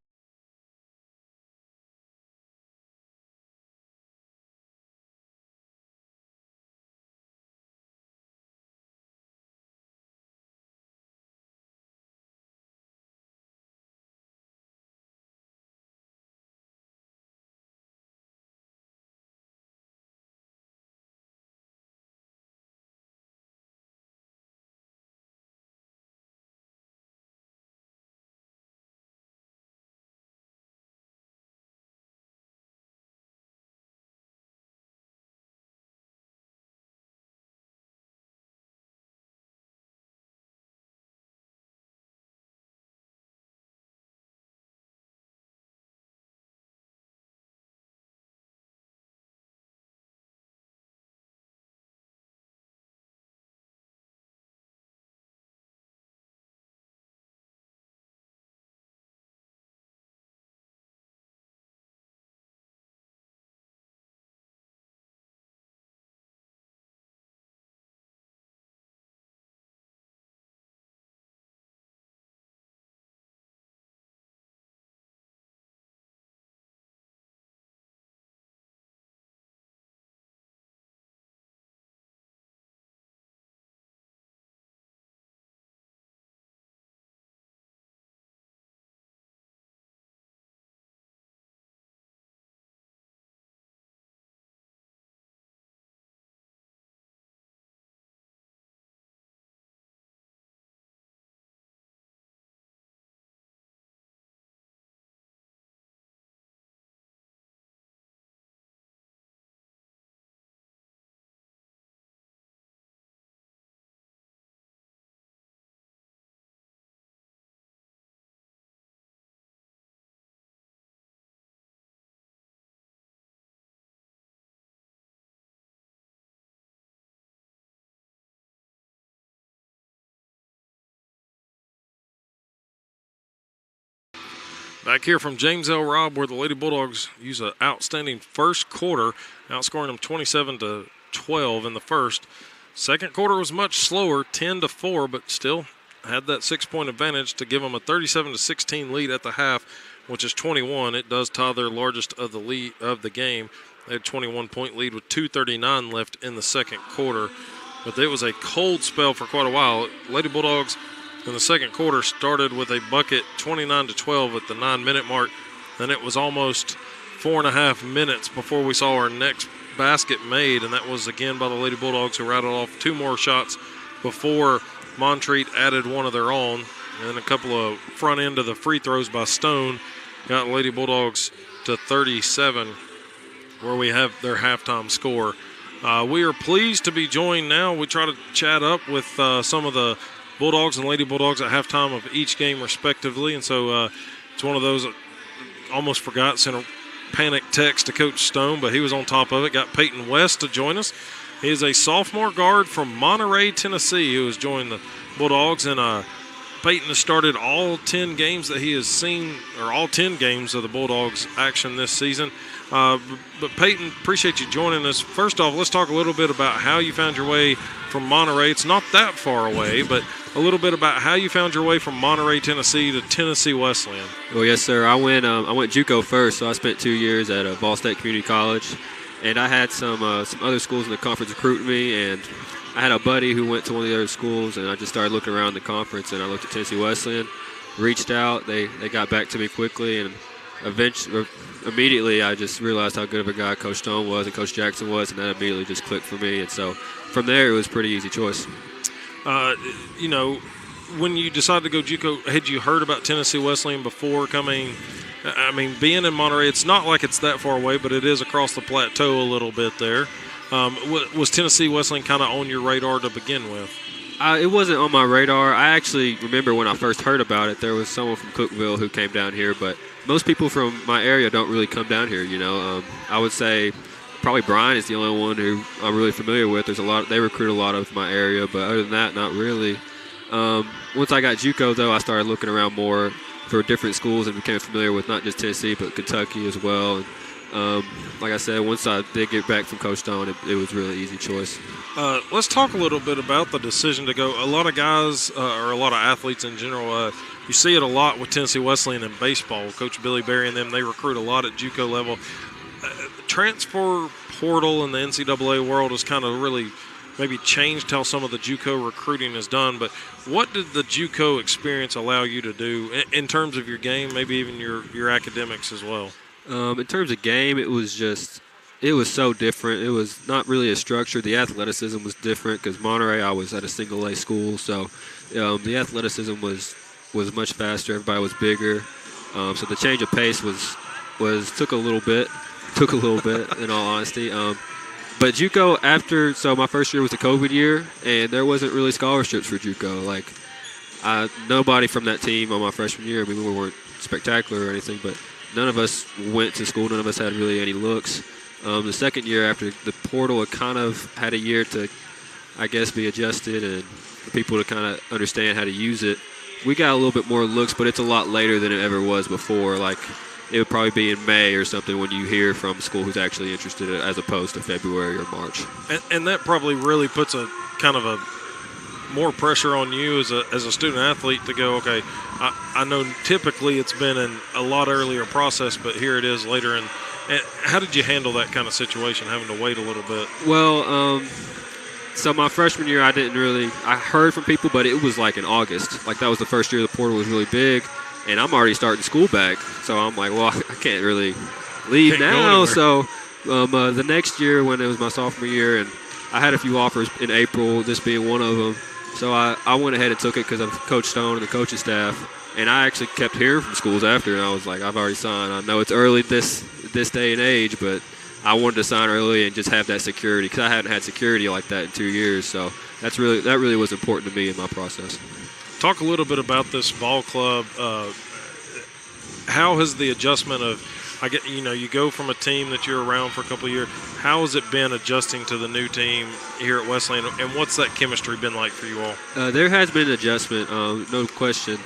Back here from James L. Robb, where the Lady Bulldogs use an outstanding first quarter, outscoring them 27-12 in the first. Second quarter was much slower, 10-4, but still had that 6-point advantage to give them a 37-16 lead at the half, which is 21. It does tie their largest of the lead of the game. They had a 21-point lead with 2:39 left in the second quarter, but it was a cold spell for quite a while. Lady Bulldogs in the second quarter started with a bucket 29-12 at the 9-minute mark. Then it was almost 4.5 minutes before we saw our next basket made, and that was again by the Lady Bulldogs, who rattled off 2 more shots before Montreat added one of their own. And then a couple of front end of the free throws by Stone got Lady Bulldogs to 37, where we have their halftime score. We are pleased to be joined now. We try to chat up with some of the Bulldogs and Lady Bulldogs at halftime of each game respectively, and so it's one of those that almost forgot, sent a panic text to Coach Stone, but he was on top of it. Got Peyton West to join us. He is a sophomore guard from Montreat, Tennessee, who has joined the Bulldogs, and Peyton has started all 10 games that he has seen, or all 10 games of the Bulldogs action this season. But Peyton, appreciate you joining us. First off, let's talk a little bit about how you found your way from Montreat. It's not that far away, but a little bit about how you found your way from Montreat, Tennessee to Tennessee Wesleyan. Well, yes, sir. I went JUCO first, so I spent 2 years at Ball State Community College, and I had some other schools in the conference recruit me, and I had a buddy who went to one of the other schools, and I just started looking around the conference, and I looked at Tennessee Wesleyan, reached out. They got back to me quickly, and immediately I just realized how good of a guy Coach Stone was and Coach Jackson was, and that immediately just clicked for me. And so from there, it was a pretty easy choice. When you decided to go JUCO, had you heard about Tennessee Wesleyan before coming? I mean, being in Monterey, it's not like it's that far away, but it is across the plateau a little bit there. Was Tennessee Wesleyan kind of on your radar to begin with? It wasn't on my radar. I actually remember when I first heard about it, there was someone from Cookeville who came down here, but most people from my area don't really come down here, I would say probably Brian is the only one who I'm really familiar with. They recruit a lot of my area, but other than that, not really. Once I got JUCO, though, I started looking around more for different schools and became familiar with not just Tennessee, but Kentucky as well. And Like I said, once I did get back from Coach Stone, it was really easy choice. Let's talk a little bit about the decision to go. A lot of guys, or a lot of athletes in general, you see it a lot with Tennessee Wesleyan in baseball. Coach Billy Berry and them, they recruit a lot at JUCO level. Transfer portal in the NCAA world has kind of really maybe changed how some of the JUCO recruiting is done. But what did the JUCO experience allow you to do in terms of your game, maybe even your academics as well? In terms of game, it was so different. It was not really as structured. The athleticism was different because Montreat, I was at a single A school, so the athleticism was much faster. Everybody was bigger, so the change of pace took a little bit. In all honesty. But JUCO so my first year was the COVID year, and there wasn't really scholarships for JUCO. Like nobody from that team on my freshman year. I mean, we weren't spectacular or anything, but none of us went to school. None of us had really any looks. The second year after the portal, it kind of had a year to, I guess, be adjusted and for people to kind of understand how to use it. We got a little bit more looks, but it's a lot later than it ever was before. Like it would probably be in May or something when you hear from a school who's actually interested, as opposed to February or March. And that probably really puts a kind of a more pressure on you as a student athlete to go, okay, I know typically it's been in a lot earlier process, but here it is later. And how did you handle that kind of situation, having to wait a little bit? Well, so my freshman year, I heard from people, but it was like in August. Like that was the first year the portal was really big, and I'm already starting school back. So I'm like, well, I can't really leave now. So the next year when it was my sophomore year, and I had a few offers in April, this being one of them. So I went ahead and took it because of Coach Stone and the coaching staff. And I actually kept hearing from schools after, and I was like, I've already signed. I know it's early this day and age, but I wanted to sign early and just have that security because I hadn't had security like that in 2 years. So that really was important to me in my process. Talk a little bit about this ball club. How has the adjustment of, you go from a team that you're around for a couple of years. How has it been adjusting to the new team here at Wesleyan, and what's that chemistry been like for you all? There has been an adjustment, no question.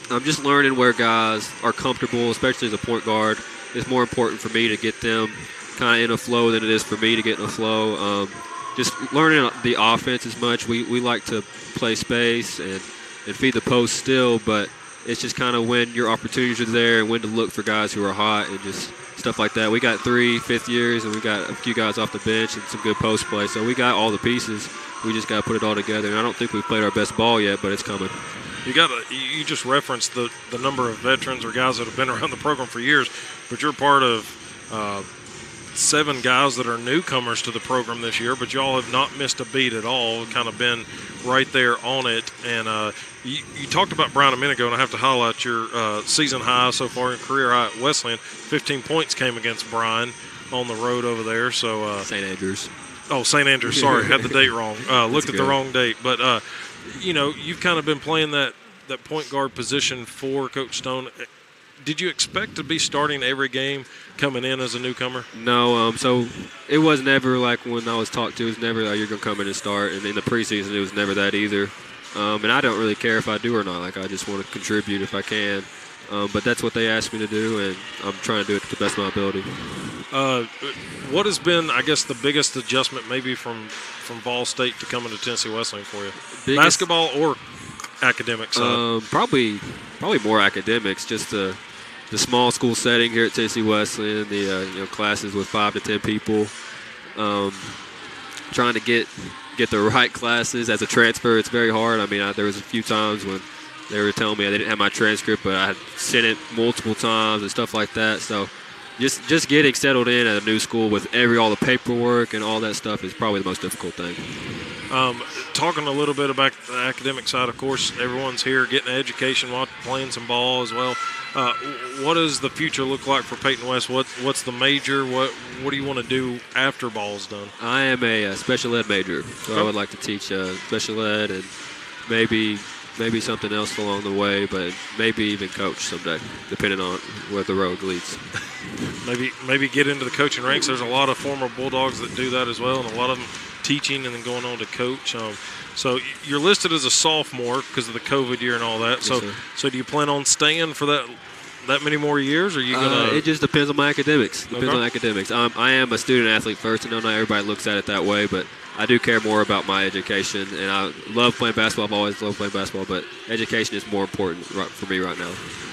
I'm just learning where guys are comfortable, especially as a point guard. It's more important for me to get them kind of in a flow than it is for me to get in a flow. Just learning the offense as much. We like to play space and feed the post still, but it's just kind of when your opportunities are there and when to look for guys who are hot and just stuff like that. We got 3 fifth years, and we got a few guys off the bench and some good post play. So we got all the pieces. We just got to put it all together. And I don't think we've played our best ball yet, but it's coming. You just referenced the number of veterans or guys that have been around the program for years, but you're part of 7 guys that are newcomers to the program this year, but y'all have not missed a beat at all, kind of been right there on it. And you talked about Brian a minute ago, and I have to highlight your season high so far in career high at Wesleyan. 15 points came against Brian on the road over there. So St. Andrews. Oh, St. Andrews, sorry, had the date wrong. Looked at the wrong date. But, you've kind of been playing that point guard position for Coach Stone. Did you expect to be starting every game coming in as a newcomer? No, so it was never like when I was talked to, it was never like you're going to come in and start. And in the preseason, it was never that either. And I don't really care if I do or not. Like, I just want to contribute if I can. But that's what they asked me to do, and I'm trying to do it to the best of my ability. What has been, I guess, the biggest adjustment maybe from Ball State to coming to Tennessee Wesleyan for you? Basketball or academics? Probably more academics. Just the small school setting here at Tennessee Wesleyan, the classes with 5 to 10 people. Trying to get the right classes as a transfer, it's very hard. I mean, there was a few times when they were telling me I didn't have my transcript, but I had sent it multiple times and stuff like that. So just getting settled in at a new school with all the paperwork and all that stuff is probably the most difficult thing. Talking a little bit about the academic side, of course, everyone's here getting an education while playing some ball as well. What does the future look like for Peyton West? What's the major? What do you want to do after ball's done? I am a special ed major, so I would like to teach special ed and maybe something else along the way, but maybe even coach someday, depending on where the road leads. Maybe get into the coaching ranks. There's a lot of former Bulldogs that do that as well, and a lot of them teaching and then going on to coach. So you're listed as a sophomore because of the COVID year and all that. Yes, so do you plan on staying for that that many more years? Or are you gonna? It just depends on my academics. Depends Okay. on academics. I am a student athlete first. I know not everybody looks at it that way, but I do care more about my education, and I love playing basketball. I've always loved playing basketball, but education is more important for me right now.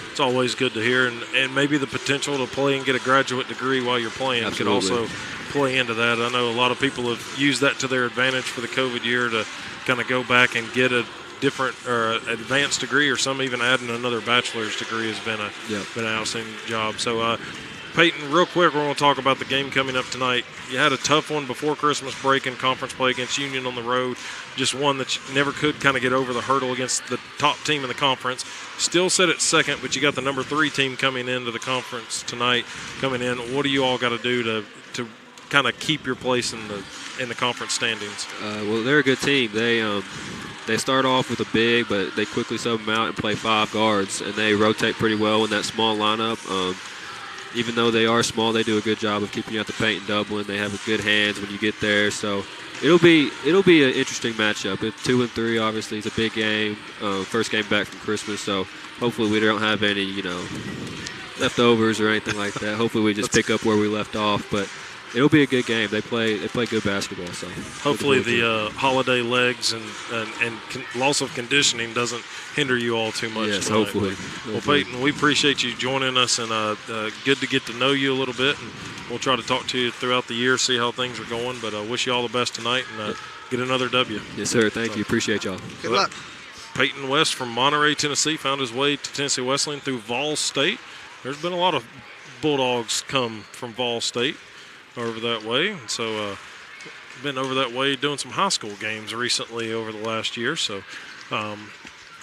It's always good to hear, and maybe the potential to play and get a graduate degree while you're playing Absolutely. could also play into that. I know a lot of people have used that to their advantage for the COVID year to kind of go back and get a different or advanced degree, or some even adding another bachelor's degree has been an outstanding job. So, Peyton, real quick, we're going to talk about the game coming up tonight. You had a tough one before Christmas break in conference play against Union on the road. Just one that you never could kind of get over the hurdle against the top team in the conference. Still set at second, but you got the number 3 team coming into the conference tonight. Coming in, what do you all got to do to kind of keep your place in the conference standings? Well, they're a good team. They start off with a big, but they quickly sub them out and play 5 guards, and they rotate pretty well in that small lineup. Even though they are small, they do a good job of keeping you out the paint and doubling. They have good hands when you get there, so it'll be an interesting matchup. 2-3, obviously, it's a big game. First game back from Christmas, so hopefully we don't have any leftovers or anything like that. Hopefully we just pick up where we left off, but it'll be a good game. They play good basketball. So hopefully the holiday legs and loss of conditioning doesn't hinder you all too much. Yes, tonight. hopefully. Well, Peyton, we appreciate you joining us, and good to get to know you a little bit. And we'll try to talk to you throughout the year, see how things are going. But I wish you all the best tonight, and get another W. Yes, sir. Thank you. Appreciate y'all. Good luck. Peyton West from Monterey, Tennessee, found his way to Tennessee Wesleyan through Vol State. There's been a lot of Bulldogs come from Vol State over that way. And so been over that way doing some high school games recently over the last year. So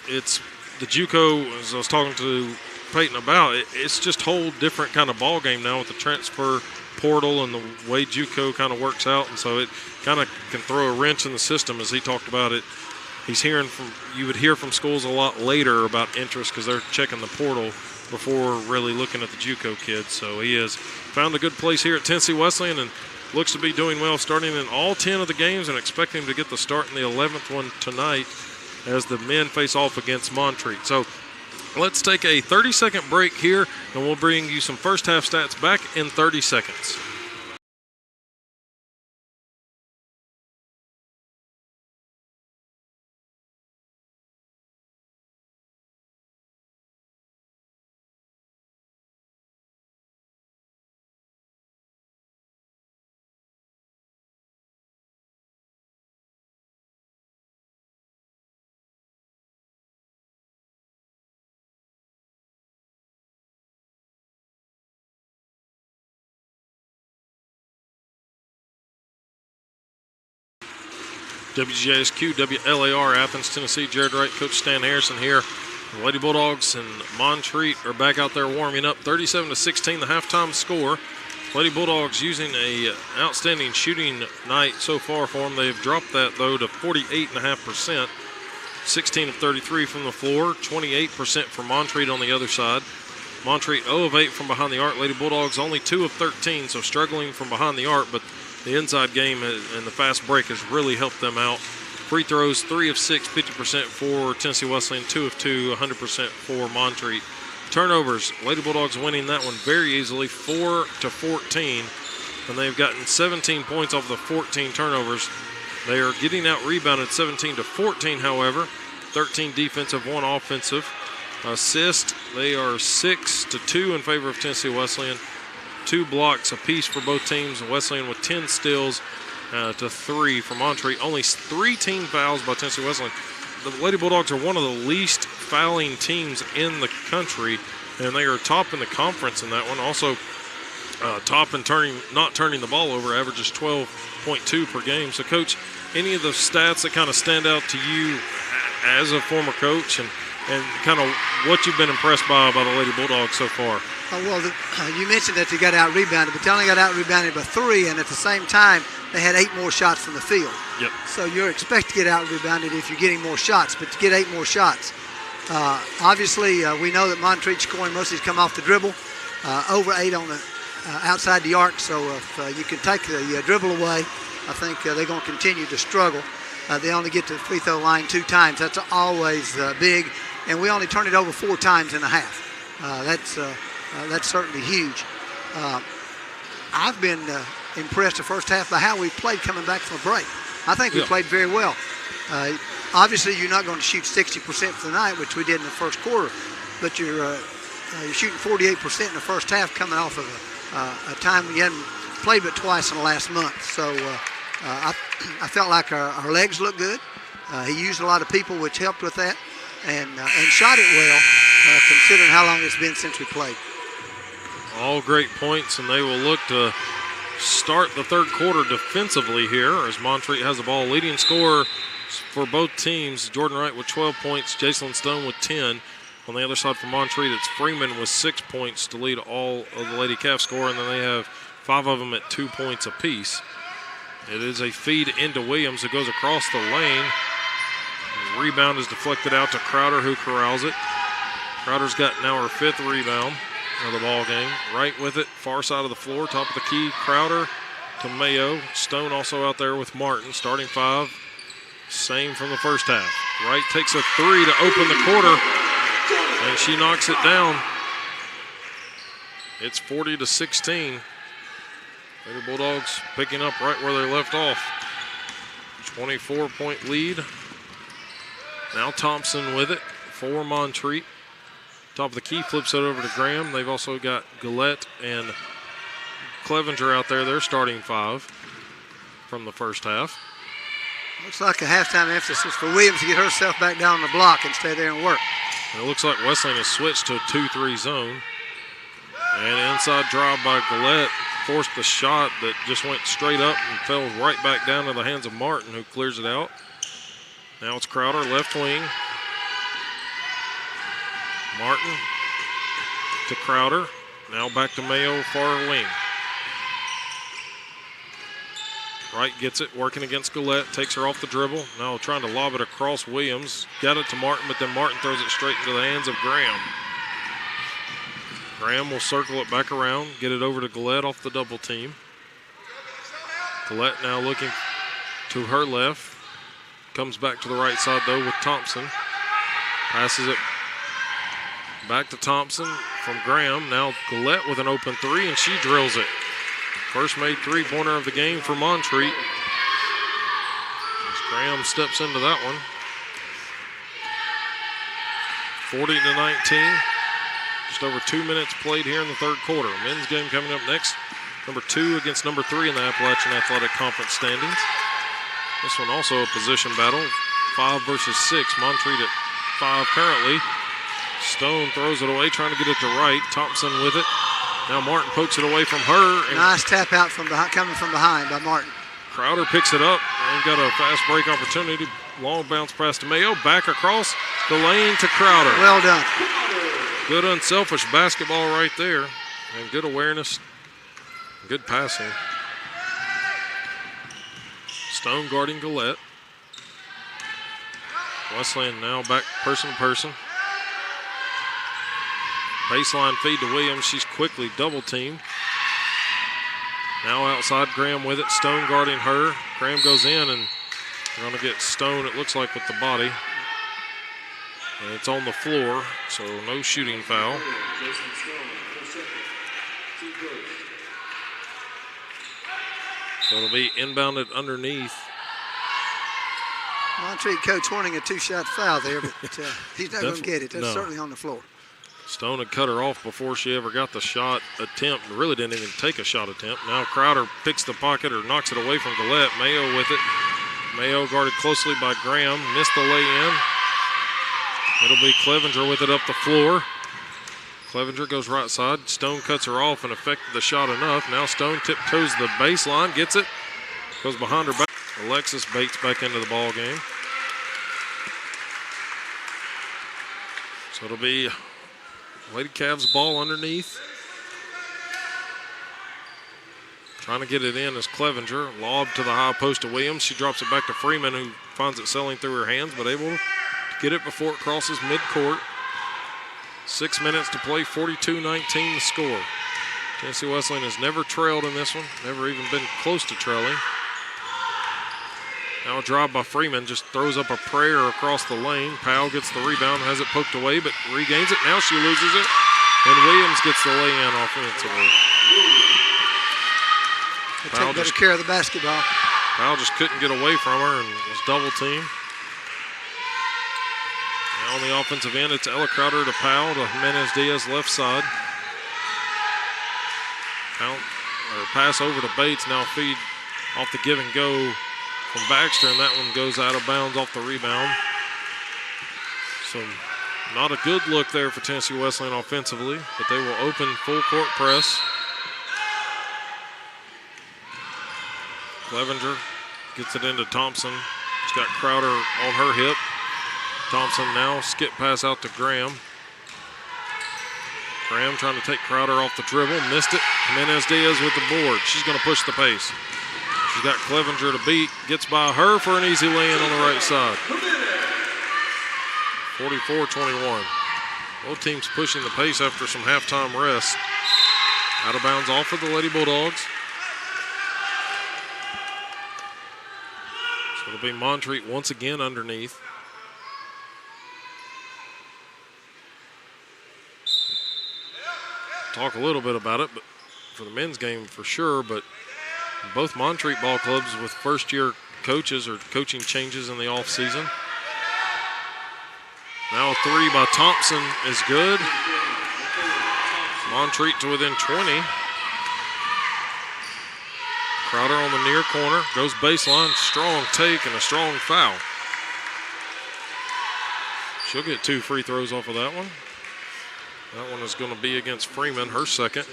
it's the JUCO, as I was talking to Peyton about, it's just a whole different kind of ball game now with the transfer portal and the way JUCO kind of works out. And so it kind of can throw a wrench in the system, as he talked about it. You would hear from schools a lot later about interest because they're checking the portal before really looking at the JUCO kids. So he has found a good place here at Tennessee Wesleyan and looks to be doing well, starting in all 10 of the games, and expecting to get the start in the 11th one tonight as the men face off against Montreat. So let's take a 30-second break here, and we'll bring you some first half stats back in 30 seconds. WGSQ, WLAR, Athens, Tennessee. Jared Wright, Coach Stan Harrison here. The Lady Bulldogs and Montreat are back out there warming up. 37-16, the halftime score. Lady Bulldogs using a outstanding shooting night so far for them. They've dropped that, though, to 48.5%. 16 of 33 from the floor, 28% for Montreat on the other side. Montreat 0 of 8 from behind the arc. Lady Bulldogs only 2 of 13, so struggling from behind the arc, but the inside game and the fast break has really helped them out. Free throws, 3 of 6, 50% for Tennessee Wesleyan, 2 of 2, 100% for Montreat. Turnovers, Lady Bulldogs winning that one very easily, 4-14, and they've gotten 17 points off the 14 turnovers. They are getting out rebounded 17-14, however, 13 defensive, 1 offensive. Assist, they are 6-2 in favor of Tennessee Wesleyan. 2 blocks apiece for both teams. Wesleyan with 10 steals to 3 for Montreat. Only 3 team fouls by Tennessee Wesleyan. The Lady Bulldogs are one of the least fouling teams in the country, and they are top in the conference in that one. Also top in not turning the ball over, averages 12.2 per game. So, Coach, any of the stats that kind of stand out to you as a former coach and kind of what you've been impressed by the Lady Bulldogs so far? Well, you mentioned that they got out-rebounded, but they only got out-rebounded by 3, and at the same time, they had 8 more shots from the field. Yep. So you're expected to get out-rebounded if you're getting more shots, but to get 8 more shots. Obviously, we know that Montreat scoring most of these come off the dribble, over 8 on the outside the arc, so if you can take the dribble away, I think they're going to continue to struggle. They only get to the free throw line 2 times. That's always big, and we only turn it over 4 times in a half. That's certainly huge. I've been impressed the first half by how we played coming back from a break. I think we played very well. Obviously, you're not going to shoot 60% for the night, which we did in the first quarter, but you're shooting 48% in the first half coming off of a time when you hadn't played but twice in the last month. So I felt like our legs looked good. He used a lot of people, which helped with that, and shot it well, considering how long it's been since we played. All great points, and they will look to start the third quarter defensively here as Montreat has the ball. Leading scorer for both teams, Jordan Wright with 12 points, Jason Stone with 10. On the other side for Montreat, it's Freeman with 6 points to lead all of the Lady Calf score, and then they have 5 of them at 2 points apiece. It is a feed into Williams who goes across the lane. The rebound is deflected out to Crowder, who corrals it. Crowder's got now her 5th rebound of the ball game. Right with it, far side of the floor, top of the key. Crowder to Mayo. Stone also out there with Martin, starting 5. Same from the first half. Wright takes a 3 to open the quarter, and she knocks it down. It's 40-16. Lady Bulldogs picking up right where they left off. 24-point lead. Now Thompson with it for Montreat. Top of the key, flips it over to Graham. They've also got Gillette and Clevenger out there. They're starting 5 from the first half. Looks like a halftime emphasis for Williams to get herself back down the block and stay there and work. And it looks like Wesleyan has switched to a 2-3 zone. And inside drive by Gillette forced the shot that just went straight up and fell right back down to the hands of Martin, who clears it out. Now it's Crowder, left wing. Martin to Crowder. Now back to Mayo, far wing. Wright gets it, working against Gillette, takes her off the dribble. Now trying to lob it across Williams. Got it to Martin, but then Martin throws it straight into the hands of Graham. Graham will circle it back around, get it over to Gillette off the double team. Gillette now looking to her left. Comes back to the right side, though, with Thompson. Passes it back to Thompson from Graham. Now Gillette with an open 3, and she drills it. First made three-pointer of the game for Montreat. As Graham steps into that one. 40-19. Just over 2 minutes played here in the third quarter. Men's game coming up next. Number 2 against number 3 in the Appalachian Athletic Conference standings. This one also a position battle. 5 versus 6. Montreat at 5 currently. Stone throws it away, trying to get it to Wright. Thompson with it. Now Martin pokes it away from her. And nice tap out coming from behind by Martin. Crowder picks it up. They've got a fast break opportunity. Long bounce pass to Mayo. Back across the lane to Crowder. Well done. Good unselfish basketball right there. And good awareness. Good passing. Stone guarding Gillette. Wesleyan now back person to person. Baseline feed to Williams. She's quickly double teamed. Now outside, Graham with it. Stone guarding her. Graham goes in, and they're going to get Stone, it looks like, with the body. And it's on the floor, so no shooting foul. So it'll be inbounded underneath. Montreat coach wanting a 2-shot foul there, but he's not going to get it. That's no. Certainly on the floor. Stone had cut her off before she ever got the shot attempt. Really didn't even take a shot attempt. Now Crowder picks the pocket or knocks it away from Gillette. Mayo with it. Mayo guarded closely by Graham. Missed the lay-in. It'll be Clevenger with it up the floor. Clevenger goes right side. Stone cuts her off and affected the shot enough. Now Stone tiptoes the baseline, gets it. Goes behind her back. Alexis Bates back into the ball game. So it'll be Lady Cavs ball underneath. Trying to get it in is Clevenger. Lob to the high post to Williams. She drops it back to Freeman, who finds it sailing through her hands, but able to get it before it crosses midcourt. 6 minutes to play, 42-19 the score. Tennessee Wesleyan has never trailed in this one, never even been close to trailing. Now a drive by Freeman, just throws up a prayer across the lane. Powell gets the rebound, has it poked away, but regains it. Now she loses it. And Williams gets the lay-in offensively. They take better care of the basketball. Powell just couldn't get away from her and was double-teamed. Now on the offensive end, it's Ella Crowder to Powell to Jimenez-Diaz left side. Pass over to Bates, now feed off the give and go from Baxter, and that one goes out of bounds off the rebound. So not a good look there for Tennessee Wesleyan offensively, but they will open full court press. Clevenger gets it into Thompson. She's got Crowder on her hip. Thompson now skip pass out to Graham. Graham trying to take Crowder off the dribble, missed it. Jimenez-Diaz with the board. She's going to push the pace. She's got Clevenger to beat. Gets by her for an easy lay-in on the right side. 44-21. Both teams pushing the pace after some halftime rest. Out of bounds off of the Lady Bulldogs. So it'll be Montreat once again underneath. Talk a little bit about it, but for the men's game for sure, but both Montreat ball clubs with first-year coaches or coaching changes in the offseason. Now a three by Thompson is good. Montreat to within 20. Crowder on the near corner, goes baseline, strong take and a strong foul. She'll get 2 free throws off of that one. That one is going to be against Freeman, her second.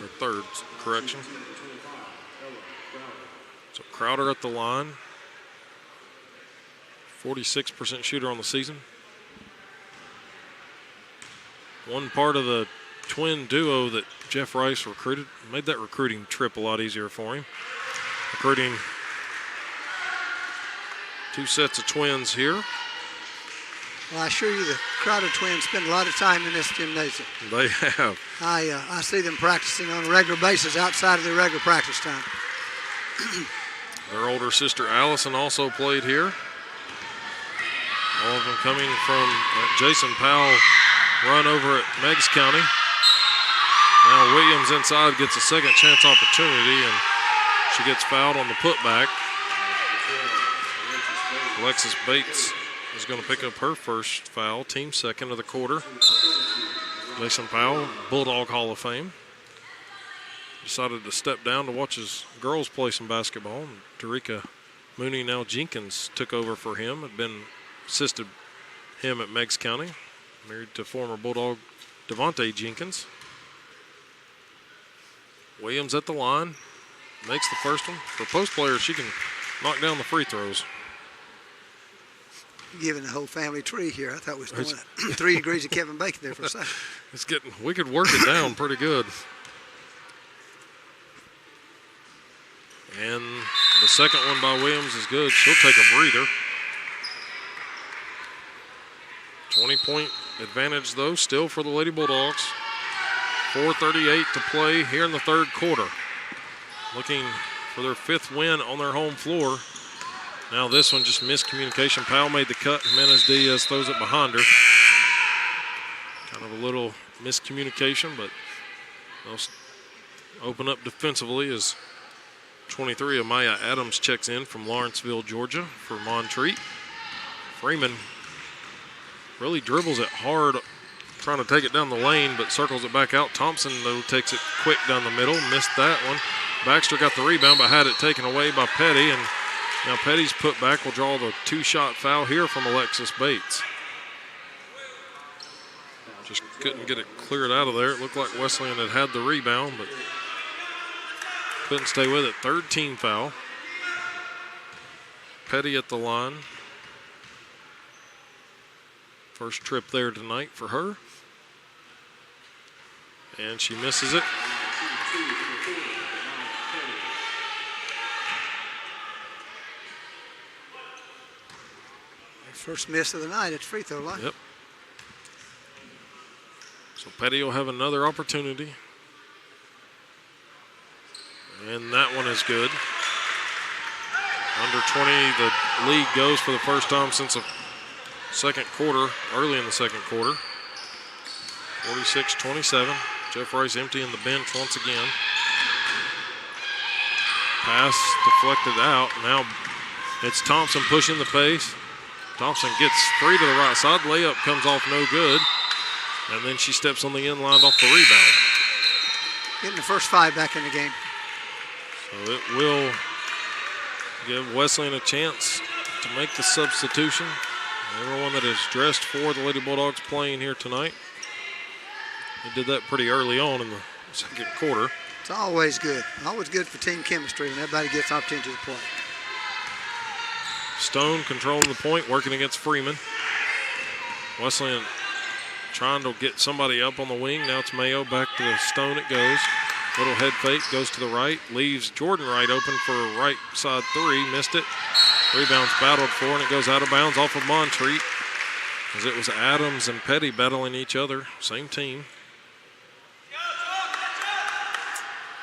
Or third, correction. So Crowder at the line. 46% shooter on the season. One part of the twin duo that Jeff Rice recruited, made that recruiting trip a lot easier for him. Recruiting 2 sets of twins here. Well, I assure you the Crowder twins spend a lot of time in this gymnasium. They have. I see them practicing on a regular basis outside of their regular practice time. Their older sister Allison also played here. All of them coming from Jason Powell run over at Meigs County. Now Williams inside gets a second chance opportunity, and she gets fouled on the putback. Alexis Bates is going to pick up her first foul, team second of the quarter. Jason Powell, Bulldog Hall of Fame, decided to step down to watch his girls play some basketball. And Tarika Mooney, now Jenkins, took over for him, had been assisted him at Meigs County, married to former Bulldog Devontae Jenkins. Williams at the line, makes the first one. For post players, she can knock down the free throws. Giving the whole family tree here. I thought we was doing 3 degrees of Kevin Bacon there for a second. It's getting, we could work it down pretty good. And the second one by Williams is good. She'll take a breather. 20-point advantage, though, still for the Lady Bulldogs. 4:38 to play here in the third quarter. Looking for their 5th win on their home floor. Now this one just miscommunication. Powell made the cut. Jimenez-Diaz throws it behind her. Kind of a little miscommunication, but they'll open up defensively as 23 Amaya Adams checks in from Lawrenceville, Georgia for Montreat. Freeman really dribbles it hard, trying to take it down the lane, but circles it back out. Thompson, though, takes it quick down the middle, missed that one. Baxter got the rebound, but had it taken away by Petty, and now Petty's put back will draw the 2-shot foul here from Alexis Bates. Just couldn't get it cleared out of there. It looked like Wesleyan had the rebound, but couldn't stay with it. 3rd team foul. Petty at the line. First trip there tonight for her. And she misses it. First miss of the night at free throw line. Yep. So Petty will have another opportunity. And that one is good. Under 20, the lead goes for the first time since the second quarter, early in the second quarter. 46-27. Jeff Rice emptying the bench once again. Pass deflected out. Now it's Thompson pushing the pace. Thompson gets free to the right side. Layup comes off no good. And then she steps on the end line off the rebound. Getting the first 5 back in the game. So it will give Wesleyan a chance to make the substitution. Everyone that is dressed for the Lady Bulldogs playing here tonight. They did that pretty early on in the second quarter. It's always good. Always good for team chemistry when everybody gets an opportunity to play. Stone controlling the point, working against Freeman. Wesleyan trying to get somebody up on the wing. Now it's Mayo. Back to Stone it goes. Little head fake, goes to the right. Leaves Jordan Wright open for a right side 3. Missed it. Rebounds battled for, and it goes out of bounds off of Montreat. As it was Adams and Petty battling each other. Same team.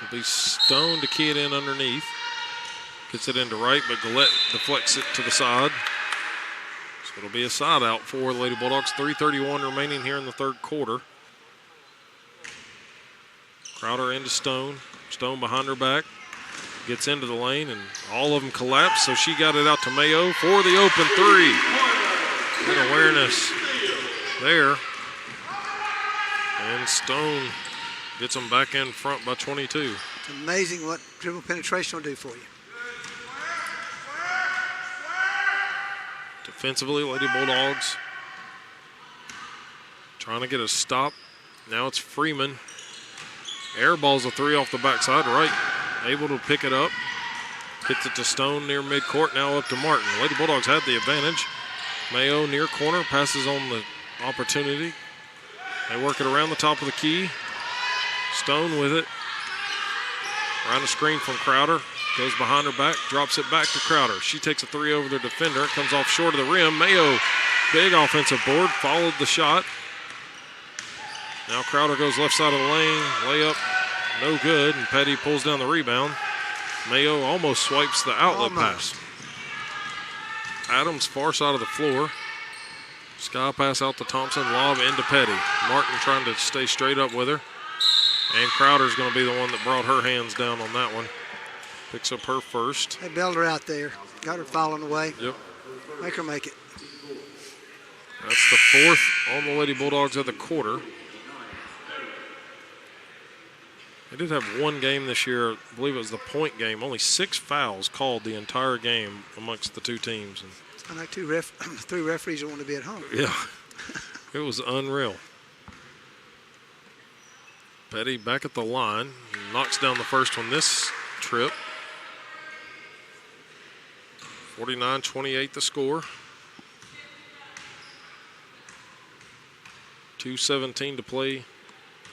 It'll be Stone to key it in underneath. Gets it into right, but Gillette deflects it to the side. So it'll be a side out for the Lady Bulldogs. 3:31 remaining here in the third quarter. Crowder into Stone. Stone behind her back. Gets into the lane, and all of them collapse, so she got it out to Mayo for the open 3. Good awareness there. And Stone gets them back in front by 22. It's amazing what dribble penetration will do for you. Defensively, Lady Bulldogs trying to get a stop. Now it's Freeman. Airballs a 3 off the backside, right. Able to pick it up. Gets it to Stone near midcourt. Now up to Martin. Lady Bulldogs had the advantage. Mayo near corner. Passes on the opportunity. They work it around the top of the key. Stone with it. Around the screen from Crowder. Goes behind her back. Drops it back to Crowder. She takes a 3 over the defender. It comes off short of the rim. Mayo, big offensive board. Followed the shot. Now Crowder goes left side of the lane. Layup. No good, and Petty pulls down the rebound. Mayo almost swipes the outlet pass. Adams far side of the floor. Sky pass out to Thompson, lob into Petty. Martin trying to stay straight up with her. And Crowder's going to be the one that brought her hands down on that one. Picks up her first. They bailed her out there. Got her falling away. Yep. Make her make it. That's the 4th on the Lady Bulldogs of the quarter. They did have one game this year, I believe it was the point game. Only 6 fouls called the entire game amongst the two teams. And like 3 referees that want to be at home. Yeah, it was unreal. Petty back at the line, knocks down the first one this trip. 49-28 the score. 2:17 to play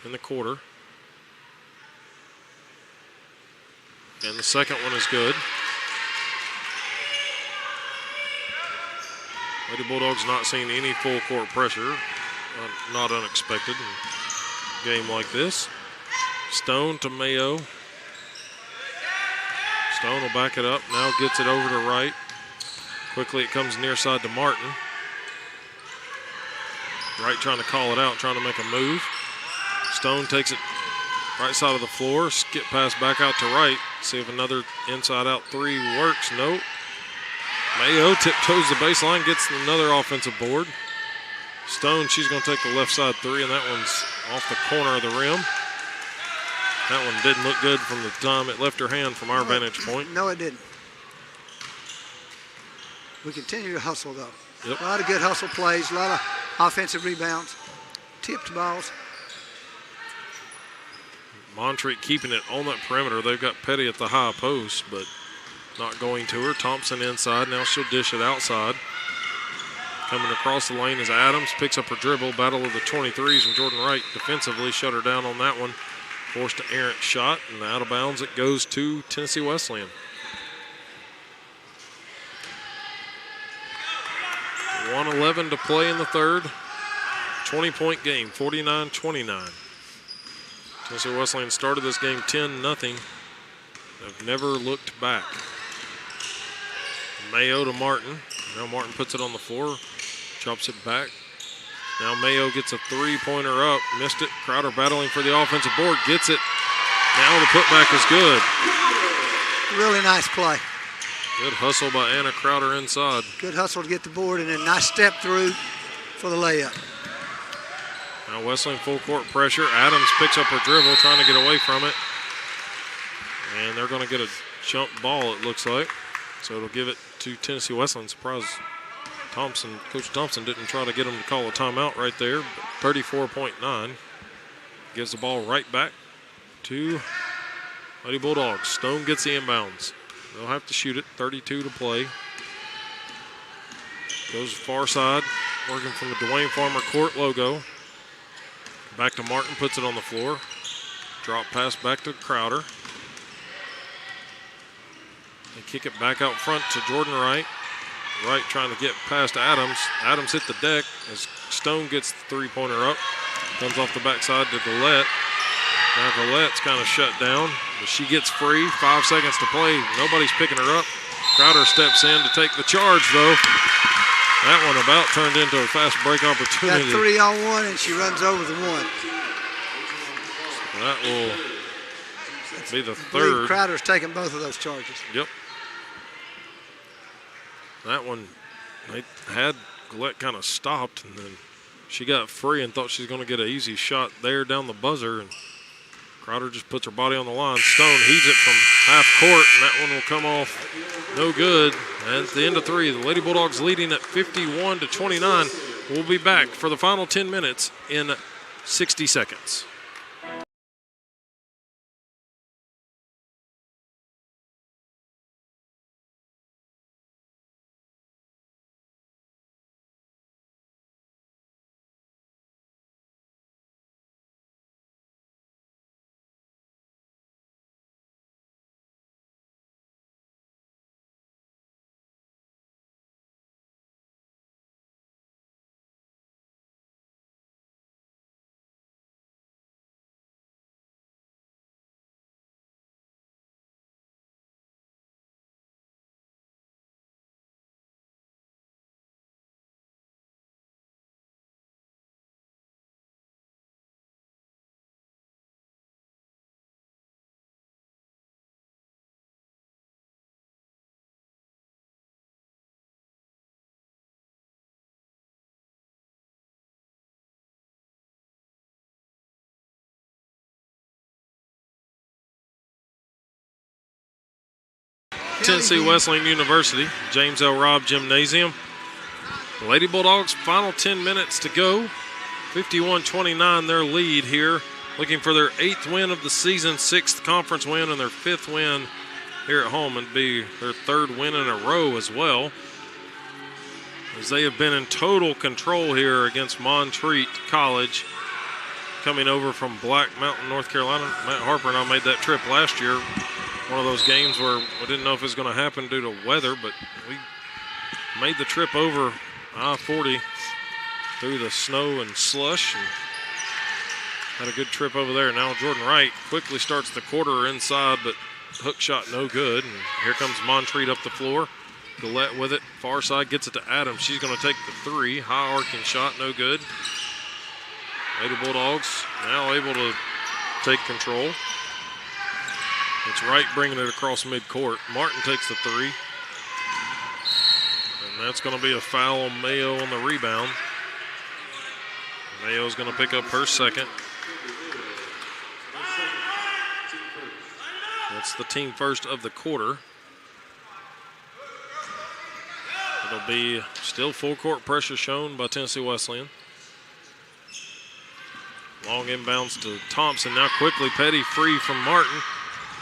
in the quarter. And the second one is good. Lady Bulldogs not seeing any full court pressure. Not unexpected in a game like this. Stone to Mayo. Stone will back it up. Now gets it over to right. Quickly it comes near side to Martin. Wright trying to call it out, trying to make a move. Stone takes it right side of the floor. Skip pass back out to right. See if another inside out 3 works. Nope. Mayo tiptoes the baseline, gets another offensive board. Stone, she's going to take the left side 3, and that one's off the corner of the rim. That one didn't look good from the time it left her hand from our vantage point. No, it didn't. We continue to hustle, though. Yep. A lot of good hustle plays, a lot of offensive rebounds, tipped balls. Montreat keeping it on that perimeter. They've got Petty at the high post, but not going to her. Thompson inside. Now she'll dish it outside. Coming across the lane is Adams. Picks up her dribble. Battle of the 23s, and Jordan Wright defensively shut her down on that one. Forced an errant shot, and out of bounds it goes to Tennessee Wesleyan. 1:11 to play in the third. 20-point game, 49-29. Tennessee Wesleyan started this game 10-0. They've never looked back. Mayo to Martin. Now Martin puts it on the floor, chops it back. Now Mayo gets a three-pointer up. Missed it. Crowder battling for the offensive board. Gets it. Now the putback is good. Really nice play. Good hustle by Anna Crowder inside. Good hustle to get the board, and then nice step through for the layup. Now Wesleyan full court pressure. Adams picks up her dribble, trying to get away from it. And they're going to get a jump ball, it looks like. So it'll give it to Tennessee Wesleyan. Surprise. Coach Thompson didn't try to get him to call a timeout right there. 34.9. Gives the ball right back to Lady Bulldogs. Stone gets the inbounds. They'll have to shoot it. 32 to play. Goes far side, working from the Dwayne Farmer court logo. Back to Martin, puts it on the floor. Drop pass back to Crowder. They kick it back out front to Jordan Wright. Wright trying to get past Adams. Adams hit the deck as Stone gets the three-pointer up. Comes off the backside to Gillette. Now Gillette's kind of shut down, but she gets free. 5 seconds to play. Nobody's picking her up. Crowder steps in to take the charge, though. That one about turned into a fast break opportunity. Got 3-on-1, and she runs over the one. That will be the I believe third. Crowder's taking both of those charges. Yep. That one, they had Gillette kind of stopped, and then she got free and thought she was going to get an easy shot there down the buzzer, and Crowder just puts her body on the line. Stone heaves it from half court, and that one will come off no good. And at the end of three, the Lady Bulldogs leading at 51-29. We'll be back for the final 10 minutes in 60 seconds. Tennessee Wesleyan University, James L. Robb Gymnasium. The Lady Bulldogs, final 10 minutes to go. 51-29 their lead here. Looking for their 8th win of the season, 6th conference win, and their 5th win here at home, and be their 3rd win in a row as well, as they have been in total control here against Montreat College, coming over from Black Mountain, North Carolina. Matt Harper and I made that trip last year. One of those games where we didn't know if it was going to happen due to weather, but we made the trip over I-40 through the snow and slush and had a good trip over there. Now Jordan Wright quickly starts the quarter inside, but hook shot no good. And here comes Montreat up the floor. Gillette with it. Far side gets it to Adams. She's going to take the three. High arcing shot, no good. Lady Bulldogs now able to take control. It's Wright bringing it across midcourt. Martin takes the three. And that's going to be a foul on Mayo on the rebound. Mayo's going to pick up her second. That's the team first of the quarter. It'll be still full court pressure shown by Tennessee Wesleyan. Long inbounds to Thompson. Now quickly Petty free from Martin.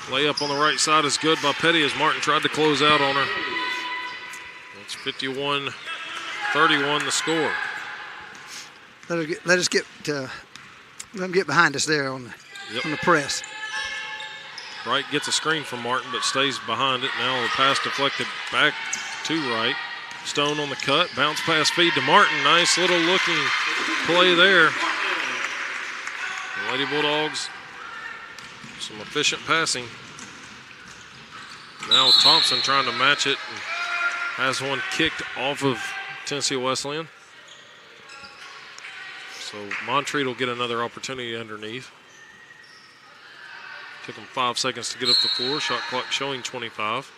Layup on the right side is good by Petty as Martin tried to close out on her. It's 51-31 the score. Let them get behind us there on the press. Wright gets a screen from Martin but stays behind it. Now the pass deflected back to Wright. Stone on the cut. Bounce pass feed to Martin. Nice little looking play there. The Lady Bulldogs, some efficient passing. Now Thompson trying to match it and has one kicked off of Tennessee Wesleyan. So Montreat will get another opportunity underneath. Took them 5 seconds to get up the floor. Shot clock showing 25.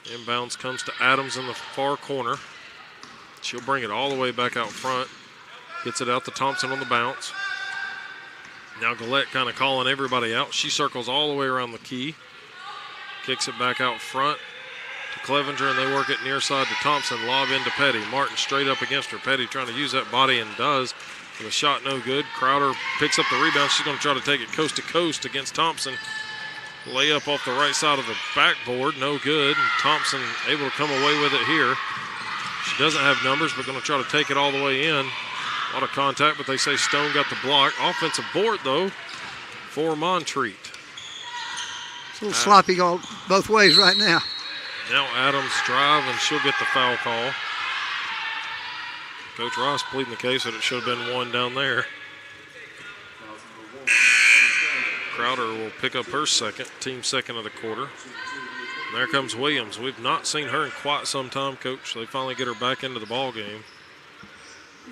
Inbounds comes to Adams in the far corner. She'll bring it all the way back out front. Gets it out to Thompson on the bounce. Now Gillette kind of calling everybody out. She circles all the way around the key. Kicks it back out front to Clevenger, and they work it near side to Thompson. Lob into Petty. Martin straight up against her. Petty trying to use that body and does. With a shot no good. Crowder picks up the rebound. She's going to try to take it coast to coast against Thompson. Layup off the right side of the backboard, no good. And Thompson able to come away with it here. She doesn't have numbers, but going to try to take it all the way in. A lot of contact, but they say Stone got the block. Offensive board, though, for Montreat. It's a little sloppy both ways right now. Now Adams drive, and she'll get the foul call. Coach Ross pleading the case that it should have been one down there. Crowder will pick up her second, team second of the quarter. And there comes Williams. We've not seen her in quite some time, Coach. They finally get her back into the ball game.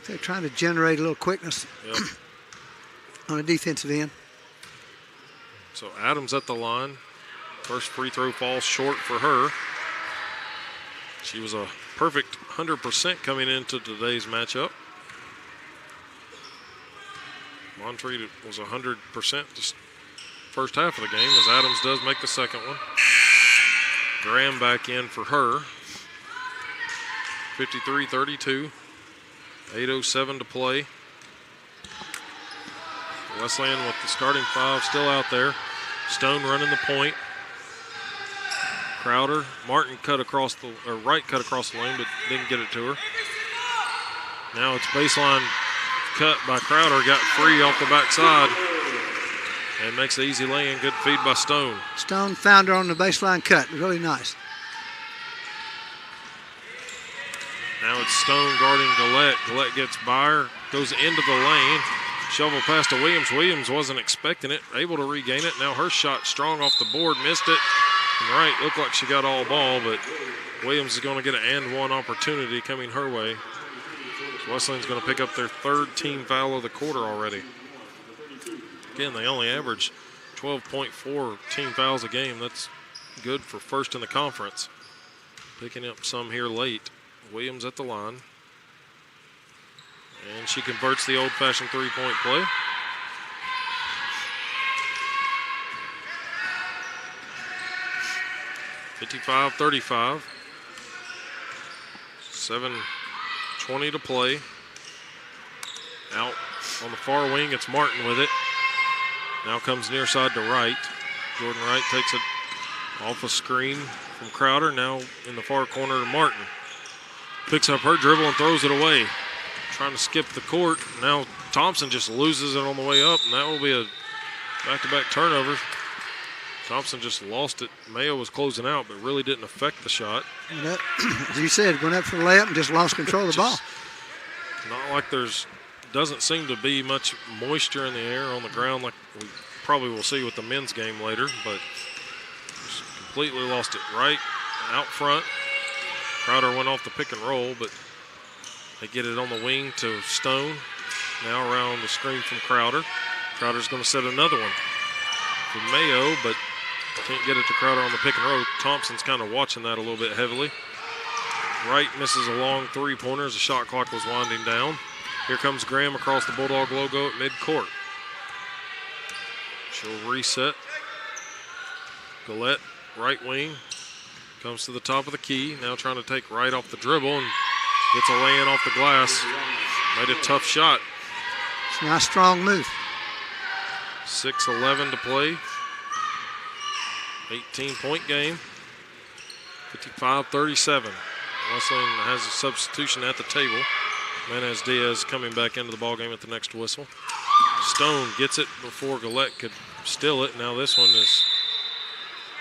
They're trying to generate a little quickness on the defensive end. So Adams at the line. First free throw falls short for her. She was a perfect 100% coming into today's matchup. Montreat was 100% just first half of the game, as Adams does make the second one. Graham back in for her. 53-32. 8:07 to play. Wesleyan with the starting five still out there. Stone running the point. Crowder, Martin right cut across the lane, but didn't get it to her. Now it's baseline cut by Crowder, got free off the backside, and makes the easy lay-in. Good feed by Stone. Stone found her on the baseline cut. Really nice. Now it's Stone guarding Gillette. Gillette gets by her, goes into the lane. Shovel pass to Williams. Williams wasn't expecting it, able to regain it. Now her shot strong off the board, missed it. And right, looked like she got all ball, but Williams is going to get an and one opportunity coming her way. So Wesleyan's going to pick up their third team foul of the quarter already. Again, they only average 12.4 team fouls a game. That's good for first in the conference. Picking up some here late. Williams at the line. And she converts the old-fashioned three-point play. (55-35). 7:20 to play. Out on the far wing, it's Martin with it. Now comes near side to Wright. Jordan Wright takes it off a screen from Crowder. Now in the far corner to Martin. Picks up her dribble and throws it away. Trying to skip the court. Now Thompson just loses it on the way up, and that will be a back-to-back turnover. Thompson just lost it. Mayo was closing out, but really didn't affect the shot. As you said, went up for the layup and just lost control of the ball. Not like doesn't seem to be much moisture in the air on the ground like we probably will see with the men's game later, but just completely lost it right out front. Crowder went off the pick and roll, but they get it on the wing to Stone. Now around the screen from Crowder. Crowder's going to set another one for Mayo, but can't get it to Crowder on the pick and roll. Thompson's kind of watching that a little bit heavily. Wright misses a long three-pointer as the shot clock was winding down. Here comes Graham across the Bulldog logo at midcourt. She'll reset. Gillette, right wing, comes to the top of the key. Now trying to take Wright off the dribble and gets a lay-in off the glass. Made a tough shot. It's a nice, strong move. 6:11 to play. 18-point game. 55-37. Wesleyan has a substitution at the table. Manez Diaz coming back into the ballgame at the next whistle. Stone gets it before Gillette could steal it. Now this one is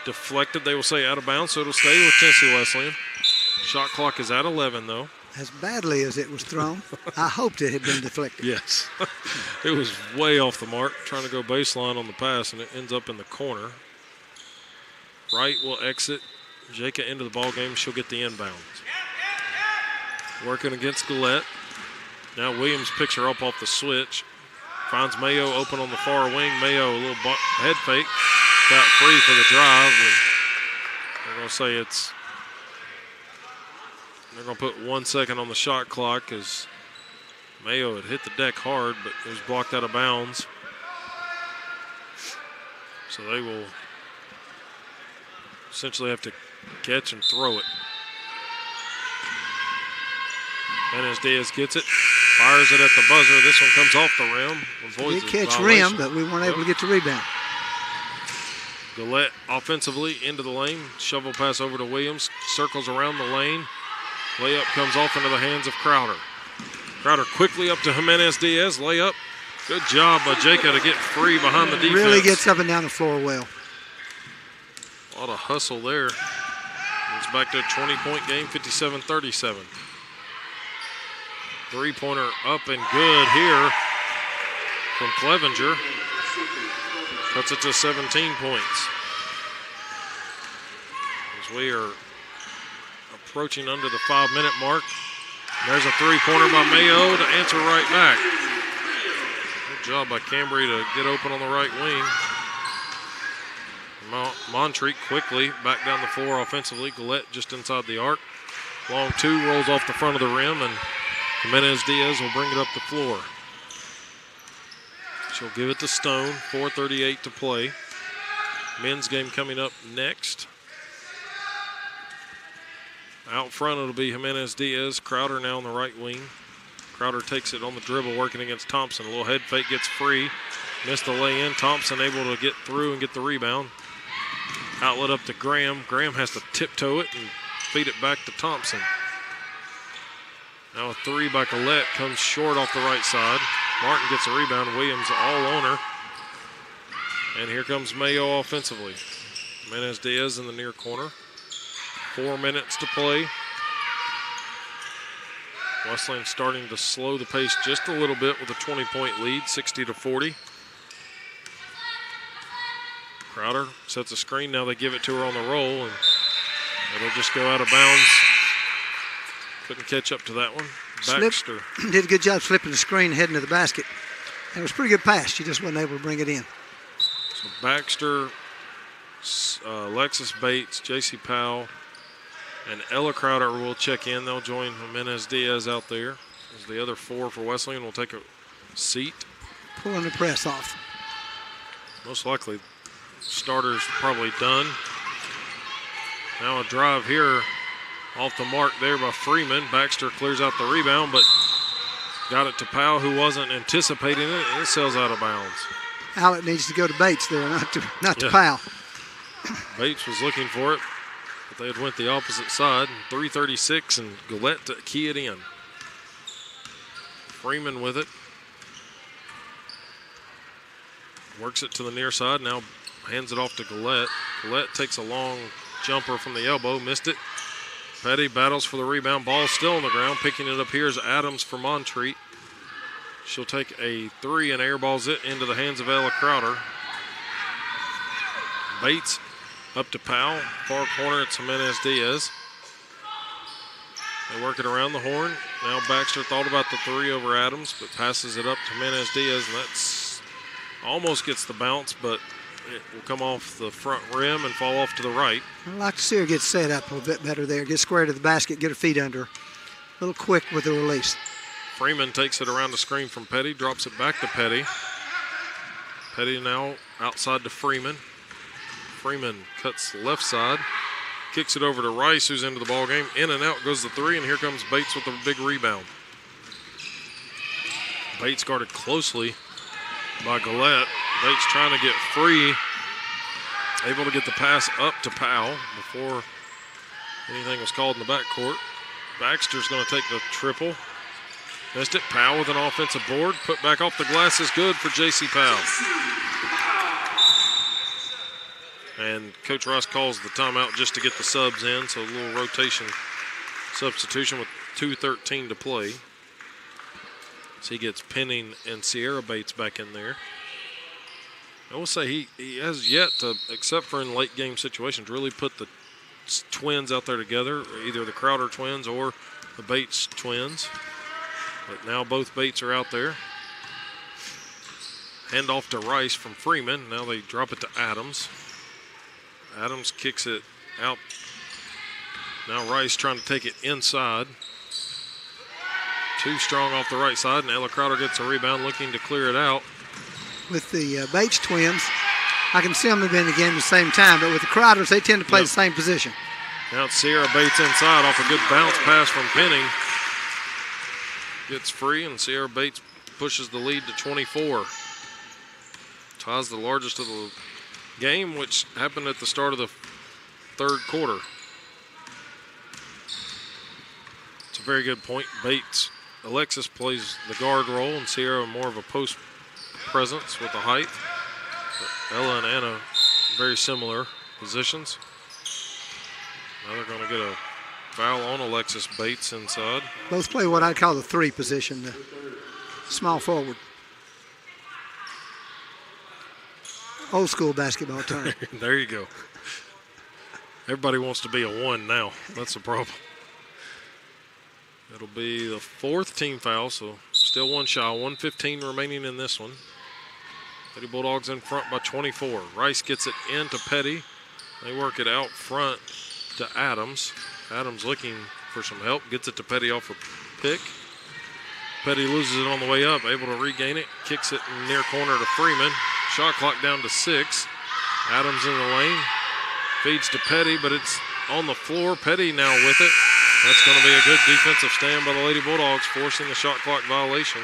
deflected. They will say out of bounds, so it'll stay with Tennessee Wesleyan. Shot clock is at 11, though. As badly as it was thrown, I hoped it had been deflected. Yes. It was way off the mark, trying to go baseline on the pass, and it ends up in the corner. Wright will exit. Jaka into the ball game. She'll get the inbounds. Working against Gillette. Now Williams picks her up off the switch. Finds Mayo open on the far wing. Mayo, a little head fake. Got free for the drive. And they're going to say they're going to put 1 second on the shot clock as Mayo had hit the deck hard, but it was blocked out of bounds. So they will essentially have to catch and throw it. Menez-Diaz gets it, fires it at the buzzer. This one comes off the rim. Did catch rim, but we weren't able to get the rebound. Gillette offensively into the lane. Shovel pass over to Williams. Circles around the lane. Layup comes off into the hands of Crowder. Crowder quickly up to Jimenez-Diaz. Layup. Good job by Jacob to get free behind the defense. Really gets up and down the floor well. A lot of hustle there. It's back to a 20-point game, 57-37. Three-pointer up and good here from Clevenger. Cuts it to 17 points. As we are approaching under the 5-minute mark. There's a three-pointer by Mayo to answer right back. Good job by Cambry to get open on the right wing. Montreat quickly back down the floor offensively. Gillette just inside the arc. Long two rolls off the front of the rim, and Jimenez-Diaz will bring it up the floor. She'll give it to Stone. 4:38 to play. Men's game coming up next. Out front, it'll be Jimenez-Diaz. Crowder now on the right wing. Crowder takes it on the dribble, working against Thompson. A little head fake, gets free. Missed the lay-in. Thompson able to get through and get the rebound. Outlet up to Graham. Graham has to tiptoe it and feed it back to Thompson. Now a three by Collette comes short off the right side. Martin gets a rebound. Williams all on her. And here comes Mayo offensively. Jimenez-Diaz in the near corner. 4 minutes to play. Wesleyan starting to slow the pace just a little bit with a 20-point lead, 60-40. Crowder sets a screen. Now they give it to her on the roll, and it'll just go out of bounds. Couldn't catch up to that one. Baxter did a good job slipping the screen, heading to the basket. And it was a pretty good pass. She just wasn't able to bring it in. So Baxter, Alexis Bates, J.C. Powell, and Ella Crowder will check in. They'll join Jimenez-Diaz out there. As the other four for Wesleyan will take a seat. Pulling the press off. Most likely, starters probably done. Now a drive here off the mark there by Freeman. Baxter clears out the rebound, but got it to Powell, who wasn't anticipating it, and it sails out of bounds. Outlet needs to go to Bates there, not to Powell. Bates was looking for it, but they had went the opposite side. 3:36, and Gillette to key it in. Freeman with it. Works it to the near side, now hands it off to Gillette. Gillette takes a long jumper from the elbow, missed it. Petty battles for the rebound. Ball still on the ground. Picking it up here is Adams for Montreat. She'll take a three and airballs it into the hands of Ella Crowder. Bates up to Powell. Far corner, it's Jimenez-Diaz. They work it around the horn. Now Baxter thought about the three over Adams, but passes it up to Jimenez-Diaz, and that's almost gets the bounce, but it will come off the front rim and fall off to the right. I'd like to see her get set up a little bit better there. Get square to the basket, get her feet under her. A little quick with the release. Freeman takes it around the screen from Petty, drops it back to Petty. Petty now outside to Freeman. Freeman cuts the left side, kicks it over to Rice, who's into the ball game. In and out goes the three, and here comes Bates with a big rebound. Bates guarded closely by Gillette. Bates trying to get free, able to get the pass up to Powell before anything was called in the backcourt. Baxter's going to take the triple. Missed it. Powell with an offensive board. Put back off the glass is good for J.C. Powell. And Coach Ross calls the timeout just to get the subs in, so a little rotation substitution with 2:13 to play. So he gets Penning and Sierra Bates back in there. I will say he has yet to, except for in late game situations, really put the twins out there together, either the Crowder twins or the Bates twins. But now both Bates are out there. Hand off to Rice from Freeman. Now they drop it to Adams. Adams kicks it out. Now Rice trying to take it inside. Too strong off the right side, and Ella Crowder gets a rebound, looking to clear it out. With the Bates twins, I can see them have been in the game at the same time, but with the Crowders, they tend to play the same position. Now it's Sierra Bates inside off a good bounce pass from Penning. Gets free, and Sierra Bates pushes the lead to 24. Ties the largest of the game, which happened at the start of the third quarter. It's a very good point. Bates, Alexis plays the guard role, and Sierra more of a post presence with the height. But Ella and Anna, very similar positions. Now they're going to get a foul on Alexis Bates inside. Both play what I call the 3 position, the small forward. Old school basketball term. There you go. Everybody wants to be a 1 now. That's the problem. It'll be the 4th team foul, so still 1 shy. 1:15 remaining in this one. Petty Bulldogs in front by 24. Rice gets it into Petty. They work it out front to Adams. Adams looking for some help. Gets it to Petty off a pick. Petty loses it on the way up. Able to regain it. Kicks it in near corner to Freeman. Shot clock down to 6. Adams in the lane. Feeds to Petty, but it's on the floor. Petty now with it. That's going to be a good defensive stand by the Lady Bulldogs, forcing the shot clock violation.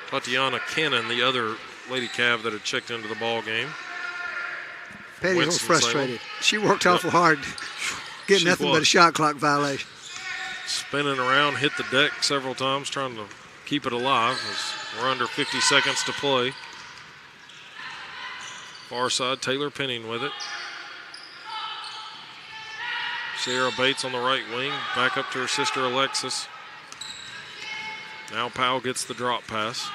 Tatiana Cannon, the other Lady Cav that had checked into the ball game. Petty was frustrated. She worked awful hard, getting nothing but a shot clock violation. Spinning around, hit the deck several times, trying to keep it alive as we're under 50 seconds to play. Far side, Taylor Penning with it. Sierra Bates on the right wing, back up to her sister Alexis. Now Powell gets the drop pass.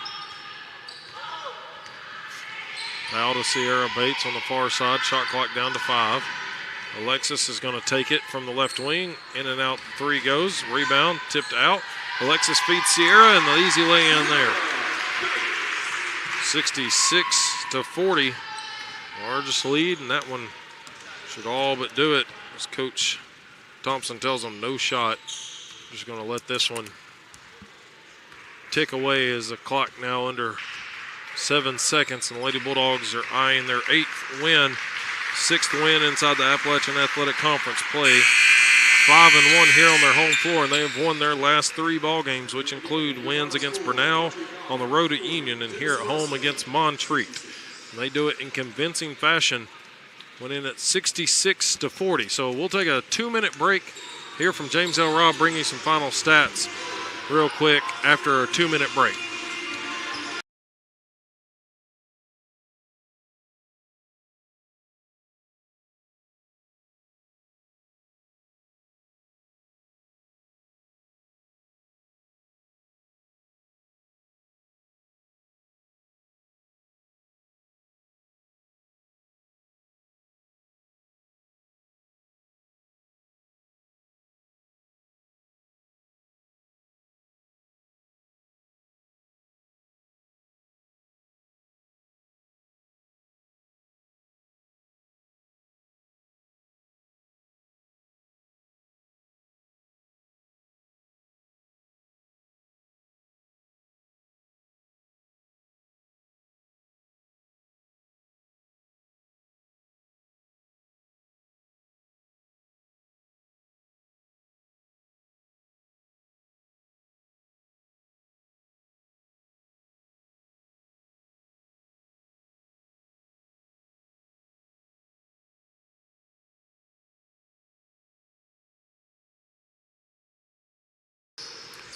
Powell to Sierra Bates on the far side, shot clock down to 5. Alexis is going to take it from the left wing, in and out 3 goes, rebound, tipped out. Alexis feeds Sierra, and the easy lay in there. 66-40, largest lead, and that one should all but do it. As Coach Thompson tells them no shot. Just going to let this one tick away as the clock now under 7 seconds, and the Lady Bulldogs are eyeing their 8th win, 6th win inside the Appalachian Athletic Conference play. 5-1 here on their home floor, and they have won their last 3 ball games, which include wins against Bernal, on the road at Union, and here at home against Montreat. And they do it in convincing fashion. Went in at 66-40. So we'll take a 2-minute break here from James L. Robb, bring you some final stats real quick after a 2-minute break.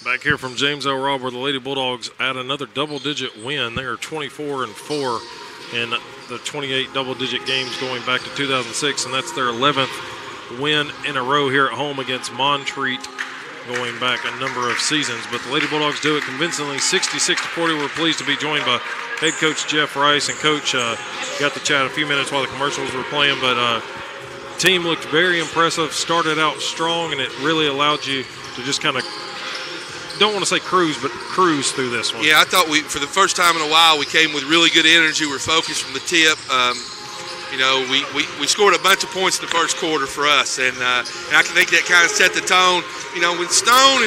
Back here from James L. Robb, where the Lady Bulldogs add another double-digit win. They are 24-4 in the 28 double-digit games going back to 2006, and that's their 11th win in a row here at home against Montreat going back a number of seasons. But the Lady Bulldogs do it convincingly, 66-40. We're pleased to be joined by head coach Jeff Rice. And Coach, got to chat a few minutes while the commercials were playing, but team looked very impressive, started out strong, and it really allowed you to just kind of don't want to say cruise, but cruise through this one. Yeah, I thought for the first time in a while, we came with really good energy. We're focused from the tip. We scored a bunch of points in the first quarter for us, and I think that kind of set the tone. When Stone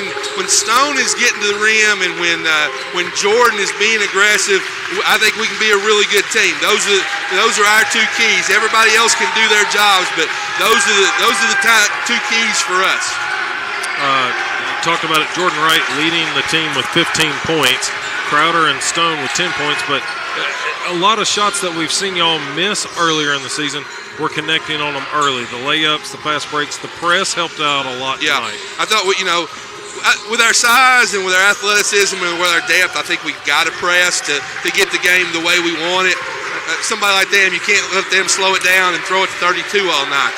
is getting to the rim, and when Jordan is being aggressive, I think we can be a really good team. Those are our two keys. Everybody else can do their jobs, but those are the two keys for us. You talked about it. Jordan Wright leading the team with 15 points. Crowder and Stone with 10 points, but a lot of shots that we've seen y'all miss earlier in the season, we're connecting on them early. The layups, the fast breaks, the press helped out a lot tonight. I thought, with our size and with our athleticism and with our depth, I think we've got to press to get the game the way we want it. Somebody like them, you can't let them slow it down and throw it to 32 all night.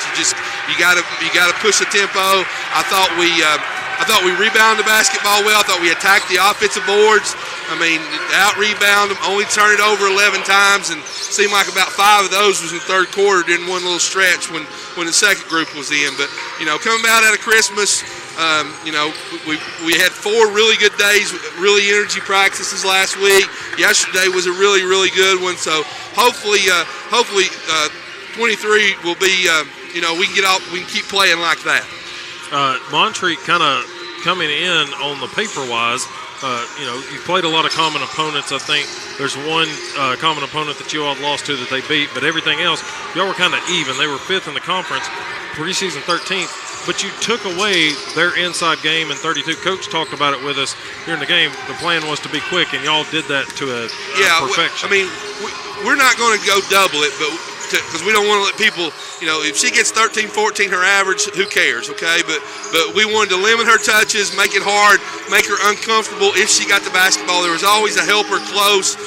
You got to push the tempo. I thought we rebounded the basketball well. I thought we attacked the offensive boards. Out-rebound them, only turn it over 11 times, and seemed like about 5 of those was in the third quarter during one little stretch when the second group was in. But, coming out of Christmas, we had 4 really good days, really energy practices last week. Yesterday was a really, really good one. So hopefully 23 will be, we can keep playing like that. Montreat kind of coming in on the paper-wise. You played a lot of common opponents. I think there's one common opponent that you all lost to that they beat, but everything else, y'all were kind of even. They were 5th in the conference, preseason 13th, but you took away their inside game in 32. Coach talked about it with us during the game. The plan was to be quick, and y'all did that to a perfection. We're not going to go double it, but because we don't want to let people, if she gets 13, 14, her average, who cares, okay? But we wanted to limit her touches, make it hard, make her uncomfortable if she got the basketball. There was always a helper close,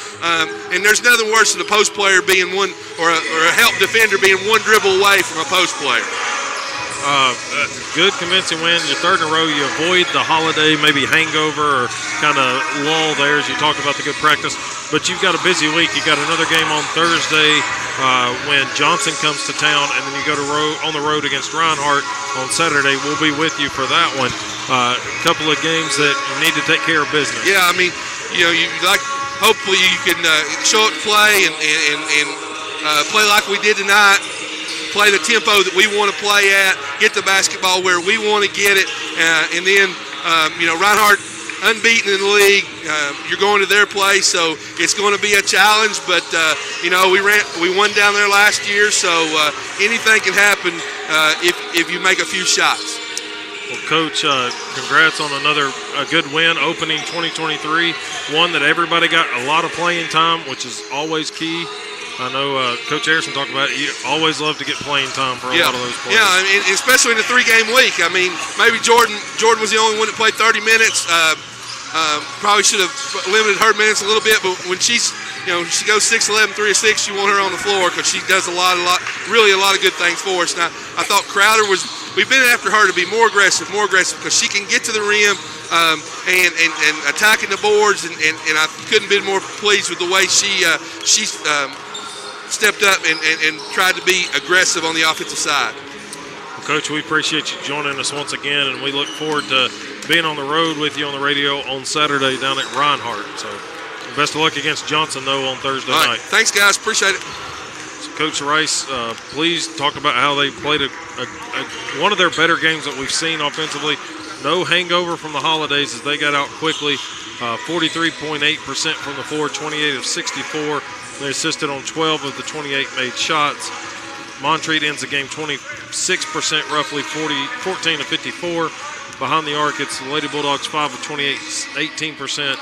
and there's nothing worse than a post player being one, or a help defender being one dribble away from a post player. Good convincing win. Your 3rd in a row. You avoid the holiday, maybe hangover or kind of lull there as you talk about the good practice. But you've got a busy week. You got another game on Thursday when Johnson comes to town, and then you go on the road against Reinhardt on Saturday. We'll be with you for that one. A couple of games that you need to take care of business. Yeah, hopefully you can show up to play and play like we did tonight. Play the tempo that we want to play at, get the basketball where we want to get it, and then, Reinhardt unbeaten in the league. You're going to their place, so it's going to be a challenge. But we won down there last year, so anything can happen if you make a few shots. Well, Coach, congrats on a good win opening 2023. One that everybody got a lot of playing time, which is always key. I know Coach Harrison talked about it. You always love to get playing time for a lot of those players. Yeah, especially in a 3-game week. Maybe Jordan was the only one that played 30 minutes. Probably should have limited her minutes a little bit, but when she goes 6'11", 3 or 6, you want her on the floor because she does a lot of good things for us. Now, I thought Crowder we've been after her to be more aggressive because she can get to the rim and attacking the boards, and I couldn't be more pleased with the way she stepped up and tried to be aggressive on the offensive side. Well, Coach, we appreciate you joining us once again, and we look forward to being on the road with you on the radio on Saturday down at Reinhardt. So best of luck against Johnson, though, on Thursday night. Thanks, guys. Appreciate it. So Coach Rice, please talk about how they played one of their better games that we've seen offensively. No hangover from the holidays as they got out quickly. 43.8% from the floor, 28 of 64. They assisted on 12 of the 28 made shots. Montreat ends the game 26% roughly, 14 of 54. Behind the arc, it's the Lady Bulldogs 5 of 28, 18%.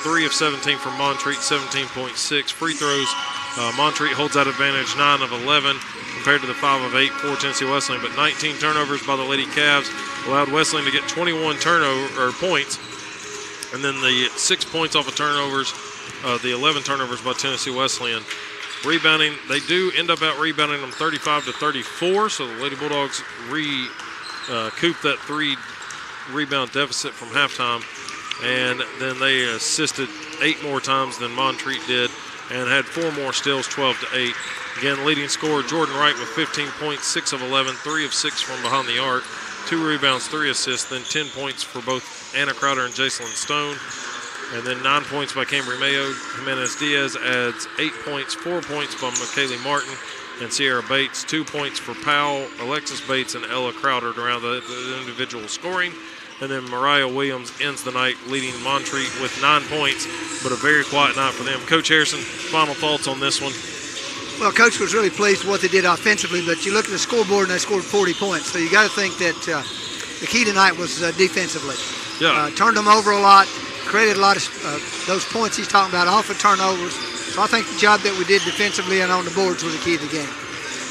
3 of 17 from Montreat, 17.6. Free throws, Montreat holds that advantage, 9 of 11 compared to the 5 of 8 for Tennessee Wesleyan. But 19 turnovers by the Lady Cavs allowed Wesleyan to get 21 points. And then the 6 points off of turnovers, the 11 turnovers by Tennessee Wesleyan. Rebounding, they do end up out-rebounding them 35 to 34, so the Lady Bulldogs recoup that 3-rebound deficit from halftime. And then they assisted 8 more times than Montreat did and had 4 more steals, 12 to 8. Again, leading scorer Jordan Wright with 15 points, 6 of 11, 3 of 6 from behind the arc. 2 rebounds, 3 assists, then 10 points for both Anna Crowder and Jacelyn Stone. And then 9 points by Cambry Mayo. Jimenez Diaz adds 8 points, 4 points by McKaylee Martin and Sierra Bates, 2 points for Powell, Alexis Bates, and Ella Crowder to round the individual scoring. And then Mariah Williams ends the night leading Montreat with 9 points, but a very quiet night for them. Coach Harrison, final thoughts on this one? Well, Coach was really pleased with what they did offensively, but you look at the scoreboard and they scored 40 points. So you got to think that the key tonight was defensively. Yeah. Turned them over a lot, created a lot of those points he's talking about off of turnovers. So I think the job that we did defensively and on the boards was the key to the game.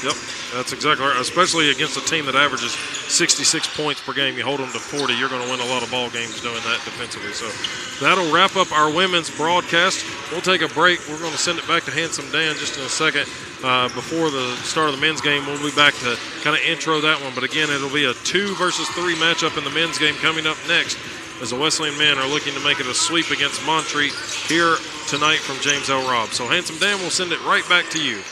Yep, that's exactly right, especially against a team that averages 66 points per game. You hold them to 40, you're going to win a lot of ball games doing that defensively. So that'll wrap up our women's broadcast. We'll take a break. We're going to send it back to Handsome Dan just in a second. Before the start of the men's game, we'll be back to kind of intro that one. But again, it'll be a 2 versus 3 matchup in the men's game coming up next, as the Wesleyan men are looking to make it a sweep against Montreat here tonight from James L. Robb. So Handsome Dan, we'll send it right back to you.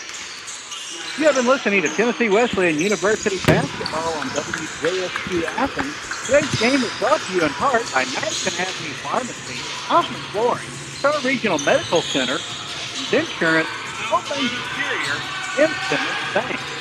You have been listening to Tennessee Wesleyan University basketball on WJSQ Athens. Today's game is brought to you in part by Madison Avenue Pharmacy, Hoffman Flooring, Star Regional Medical Center, and Insurance, All Things Interior, and Simmons Bank.